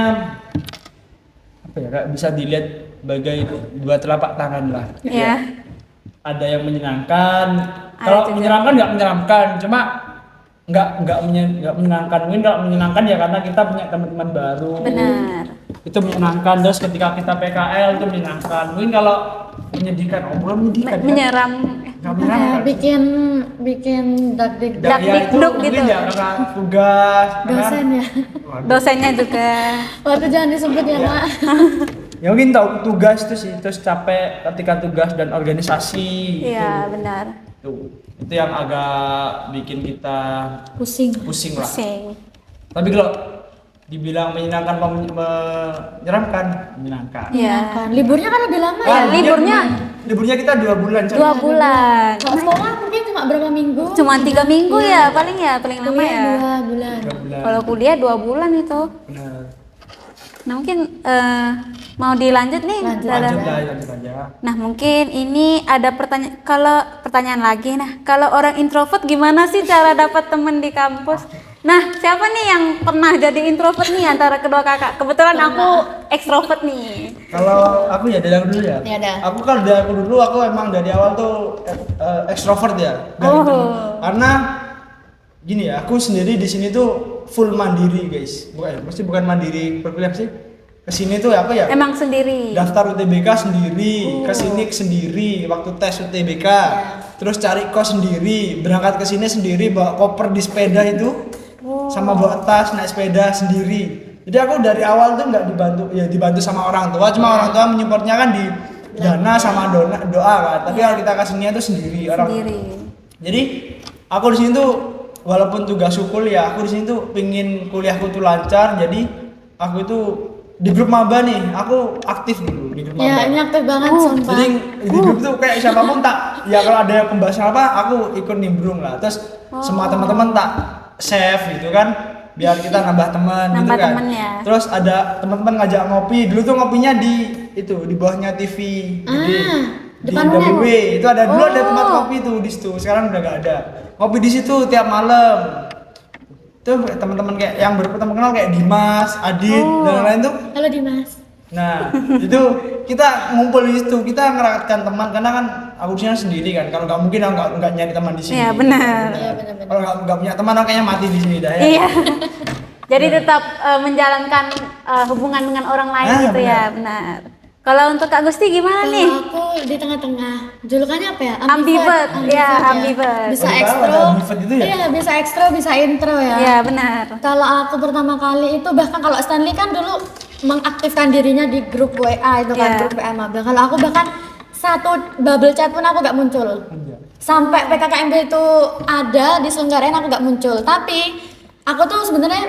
apa ya Kak, bisa dilihat bagai dua telapak tangan lah. Ya. Ada yang menyenangkan. Ada Kalau juga. menyenangkan nggak menyenangkan, cuma nggak menyenangkan. Mungkin nggak menyenangkan ya karena kita punya teman-teman baru. Benar. Itu menyenangkan. Terus ketika kita PKL itu menyenangkan. Mungkin kalau menyedihkan, menyedihkan. kan? Menyeram. Nggak menyenangkan. Bikin dak-dik Ya, ya itu Dak-dik-duk mungkin gitu. ya karena tugas. dosen ya. Waduh. Dosennya juga. Waktu jangan disebut ya, Mak. Ya mungkin tahu tugas itu sih, terus capek ketika tugas dan organisasi Iya, gitu. benar. Itu yang agak bikin kita Pusing. pusing lah. Pusing. Tapi kalau dibilang menyenangkan apa menyeramkan, menyenangkan. Iya. Kan liburnya kan lebih lama Ya, ya. liburnya kita 2 bulan. Coy. 2 bulan. Kalau sekolah mungkin cuma berapa minggu? Cuma 3 minggu ya paling lama Kuliah ya. 2 bulan. 2 bulan. Kalau kuliah 2 bulan itu. Benar. Nah, mungkin mau dilanjut nih. Lanjut aja. Nah, mungkin ini ada pertanyaan lagi. Nah, kalau orang introvert gimana sih cara dapat teman di kampus? Nah, siapa nih yang pernah jadi introvert nih antara kedua kakak? Kebetulan aku ekstrovert nih. Kalau aku ya dari aku dulu ya. Ya dah. Aku kalau dari aku dulu aku emang dari awal tuh ekstrovert ya. Dari Oh. dulu. Karena gini ya, aku sendiri di sini tuh full mandiri guys. Bukan mandiri perkuliahan sih. Kesini tuh apa ya? Emang sendiri. Daftar UTBK sendiri, kesini sendiri, waktu tes UTBK, terus cari kos sendiri, berangkat ke sini sendiri, bawa koper di sepeda itu, sama bawa tas naik sepeda sendiri. Jadi aku dari awal tuh nggak dibantu sama orang tua, cuma orang tua menyupportnya kan di dana sama doa kan. Tapi kalau kita kesini itu sendiri orang. Sendiri. Jadi aku di sini tuh walaupun tugas kuliah, aku di sini tuh pingin kuliahku tuh lancar, jadi aku itu di grup maba nih, aku aktif dulu di grup maba. Ya, ini aktif banget sumpah. Jadi di grup tuh kayak siapapun tak, ya kalau ada pembahasan apa, aku ikut nimbrung lah. Terus semua teman-teman tak save gitu kan, biar kita nambah teman gitu Nambah kan. temen ya. Terus ada teman-teman ngajak ngopi, dulu tuh ngopinya di bawahnya TV gede. Di depan WW itu ada dulu ada Oh. tempat kopi tuh di situ, sekarang udah gak ada. Ngopi di situ tiap malam. Tuh teman-teman kayak yang bertemu kenal kayak Dimas, Adit dan lain-lain tuh. Halo Dimas. Nah, itu kita ngumpul di situ, kita ngerakatkan teman karena kan aku di sini sendiri kan. Kalau nggak mungkin aku nggak nyari teman di sini. Iya, benar. Iya benar-benar. Kalau nggak punya teman, aku kayaknya mati di sini dah ya. Iya. Jadi tetap menjalankan hubungan dengan orang lain gitu ya, benar. Kalau untuk Kak Gusti gimana nih? Kalau aku di tengah-tengah. Julukannya apa ya? Ambivert. Ya, ambivert. Bisa Baru tahu ekstro. ada ambivert itu ya? Iya, bisa ekstro, bisa intro ya. Iya, benar. Kalau aku pertama kali itu, bahkan kalau Stanley kan dulu mengaktifkan dirinya di grup WA itu kan, Iya. grup WA magang. Kalau aku bahkan satu bubble chat pun aku gak muncul. Iya. Sampai PKKMB itu ada diselenggarain aku gak muncul. Tapi aku tuh sebenarnya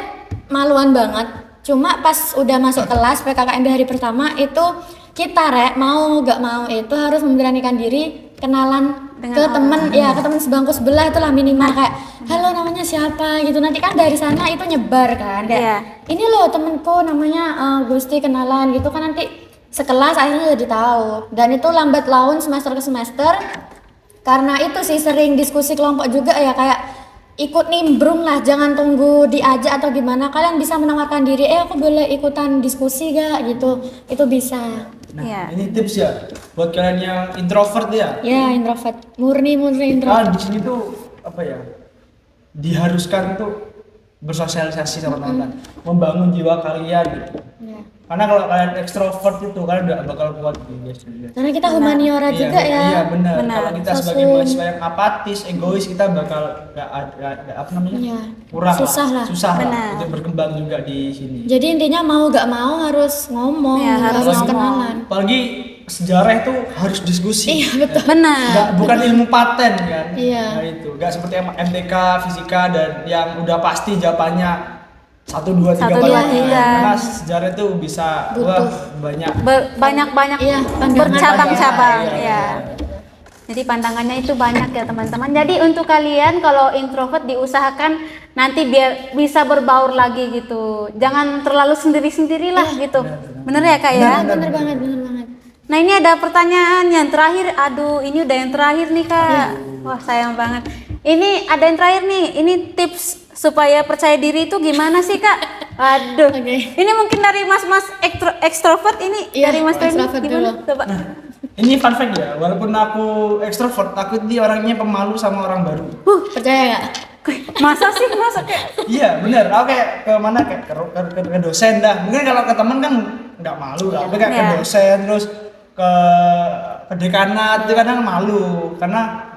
maluan banget. Cuma pas udah masuk kelas PKKMB hari pertama itu kita mau gak mau itu harus memberanikan diri kenalan Dengan ke orang. temen ya, ke temen sebangku sebelah itulah minimal kayak halo namanya siapa gitu, nanti kan dari sana itu nyebar kan kayak Iya. ini loh temenku namanya Gusti, kenalan gitu kan, nanti sekelas akhirnya jadi tahu. Dan itu lambat laun semester ke semester karena itu sih sering diskusi kelompok juga ya, kayak ikut nimbrung lah, jangan tunggu diajak atau gimana, kalian bisa menawarkan diri, aku boleh ikutan diskusi gak gitu, itu bisa. Nah, Iya. ini tips ya buat kalian yang introvert ya. Ya introvert, murni introvert. Di sini tuh apa ya? Diharuskan tuh bersosialisasi sama teman-teman, membangun jiwa kalian gitu. Ya. Karena kalau kalian ekstrovert itu kalian udah bakal kuat guys. Karena kita humaniora Iya, juga ya. Iya benar. Benar. Kalau kita sebagai Sosum. mahasiswa yang apatis, egois, kita bakal gak apa namanya? Iya. Kurang Susah lah. Susah Benar. lah untuk berkembang juga di sini. Jadi intinya mau gak mau harus ngomong, Iya, harus ngomong. kenalan. Apalagi sejarah itu harus diskusi. Iya betul. Benar. Bukan ilmu paten kan? Iya. Nah itu, nggak seperti MTK, fisika dan yang udah pasti jawabannya 1, 2, 3, 1, 2, 3. Karena sejarah itu bisa Butuh. wah banyak. Banyak-banyak Iya, pandangan bercabang-cabang banyak. ya. Jadi pandangannya itu banyak ya teman-teman. Jadi untuk kalian kalau introvert diusahakan nanti biar bisa berbaur lagi gitu. Jangan terlalu sendiri-sendirilah gitu. Bener ya Kak ya? Bener banget, bener banget. Nah ini ada pertanyaan yang terakhir. Aduh ini udah yang terakhir nih Kak. Wah sayang banget. Ini ada yang terakhir nih. Ini tips supaya percaya diri itu gimana sih Kak? Aduh. Oke. Ini mungkin dari mas-mas ekstrovert ini. Iya, Dari Mas Tony ekstrovert gimana? dulu. Coba. Ini fun fact ya, walaupun aku ekstrovert, aku ini orangnya pemalu sama orang baru. Percaya gak? Masa sih? Masa kayak Iya bener, aku kayak ke mana kayak ke dosen dah. Mungkin kalau ke teman kan nggak malu lah, tapi kayak ke Iya. dosen terus ke dekanat itu kadang malu karena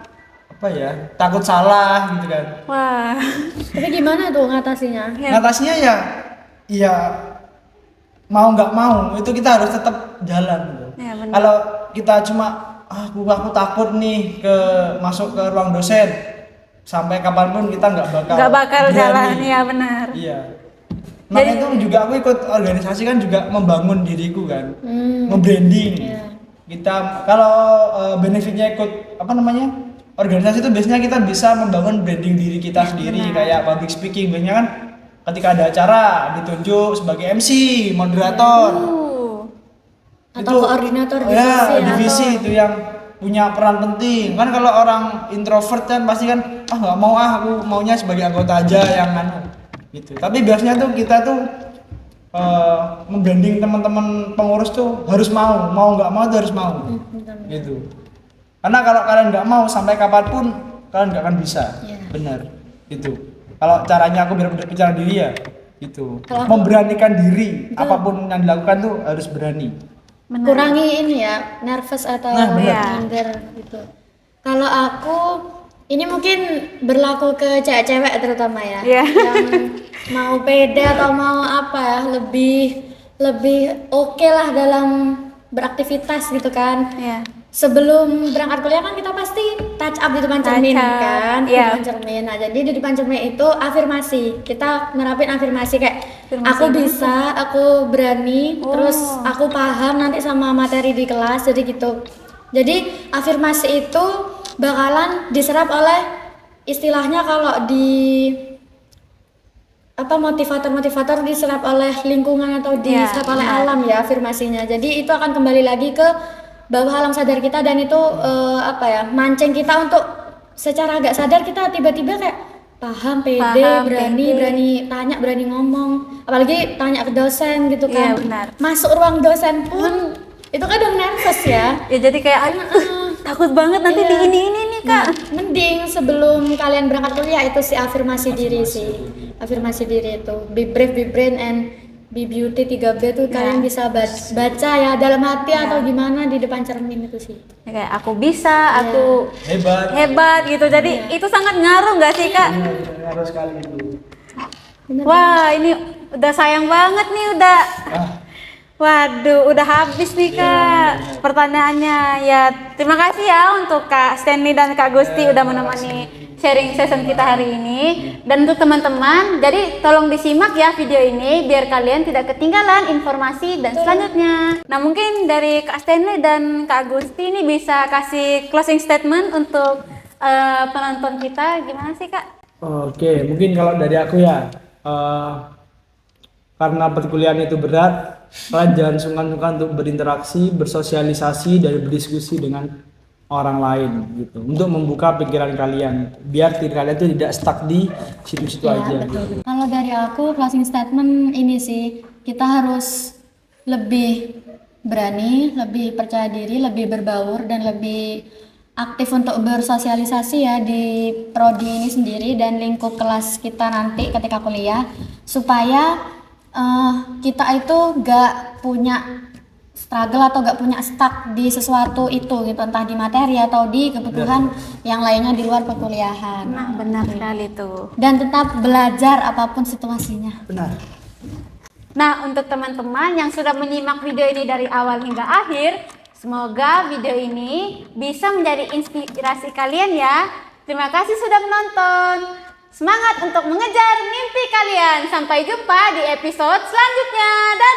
apa ya, takut salah gitu kan. wah. Tapi gimana tuh ngatasinya? Ya. Ngatasinya ya mau nggak mau itu kita harus tetap jalan gitu. Ya, benar. Kalau kita cuma aku takut nih masuk ke ruang dosen, sampai kapanpun kita nggak bakal berani. jalan ya benar. Iya. Makanya Jadi- itu juga aku ikut organisasi kan juga membangun diriku kan, Hmm. nge-branding. Iya. Kita kalau benefitnya ikut apa namanya organisasi itu biasanya kita bisa membangun branding diri kita sendiri, kayak public speaking. Biasanya kan ketika ada acara ditunjuk sebagai MC, moderator. Atau koordinator divisi ya, atau- divisi itu yang punya peran penting. Kan kalau orang introvert kan pasti kan nggak mau, aku maunya sebagai anggota aja yang gitu. Tapi biasanya tuh kita tuh membranding teman-teman pengurus tuh harus mau nggak mau tuh harus mau. Gitu. Karena kalau kalian nggak mau sampai kapanpun kalian nggak akan bisa. Iya. Benar. Gitu. Kalau caranya aku biar percaya diri ya gitu. Kalau aku- Memberanikan diri, apapun yang dilakukan tuh harus berani. Benar. Kurangi ini ya, nervous atau Nah, benar. minder gitu. Kalau aku ini mungkin berlaku ke cewek-cewek terutama ya, Iya. yang mau pede atau mau apa ya, lebih oke lah dalam beraktivitas gitu kan. Ya. Sebelum berangkat kuliah kan kita pasti touch up di depan cermin Touch up, kan, di iya. depan cermin. Nah jadi di depan cermin itu afirmasi, kita nerapin afirmasi kayak Afirmasi aku apa? bisa, aku berani, Oh. terus aku paham nanti sama materi di kelas, jadi gitu. Jadi afirmasi itu bakalan diserap oleh istilahnya kalau di motivator diserap oleh lingkungan atau Iya, diserap oleh benar. alam ya afirmasinya. Jadi itu akan kembali lagi ke bawah alam sadar kita, dan itu mancing kita untuk secara agak sadar kita tiba-tiba kayak paham, pede, Paham, berani pede. tanya, berani ngomong, apalagi tanya ke dosen gitu Iya, kan. benar. Masuk ruang dosen pun itu kadang nervous ya. Ya jadi kayak takut banget nanti Iya. di ini nih Kak. Nah, mending sebelum kalian berangkat kuliah itu si afirmasi diri sih. afirmasi diri itu. Be brave, be brand, and be beauty 3B tuh kalian bisa baca ya dalam hati atau gimana di depan cermin itu sih. Ya, kayak aku bisa, aku Hebat. gitu. Jadi itu sangat ngaruh nggak sih Kak? Harus sekali itu. Wah, ini udah sayang banget nih udah. Waduh, udah habis nih Kak pertanyaannya. Ya, terima kasih ya untuk Kak Stanley dan Kak Gusti udah menemani sharing session kita hari ini. Dan untuk teman-teman, jadi tolong disimak ya video ini biar kalian tidak ketinggalan informasi dan selanjutnya. Nah, mungkin dari Kak Stanley dan Kak Gusti ini bisa kasih closing statement untuk penonton kita. Gimana sih Kak? Oke, mungkin kalau dari aku ya, karena perkuliahan itu berat, kalian jangan sungkan-sungkan untuk berinteraksi, bersosialisasi, dan berdiskusi dengan orang lain gitu, untuk membuka pikiran kalian, biar diri kalian itu tidak stuck di situ-situ aja. Betul. Kalau dari aku closing statement ini sih, kita harus lebih berani, lebih percaya diri, lebih berbaur, dan lebih aktif untuk bersosialisasi ya di prodi ini sendiri dan lingkup kelas kita nanti ketika kuliah, supaya kita itu gak punya struggle atau gak punya stuck di sesuatu itu gitu, entah di materi atau di kebutuhan yang lainnya di luar perkuliahan. Nah, benar sekali tuh. Dan tetap belajar apapun situasinya. Benar. Nah, untuk teman-teman yang sudah menyimak video ini dari awal hingga akhir, semoga video ini bisa menjadi inspirasi kalian ya. Terima kasih sudah menonton. Semangat untuk mengejar mimpi kalian. Sampai jumpa di episode selanjutnya. Dadah!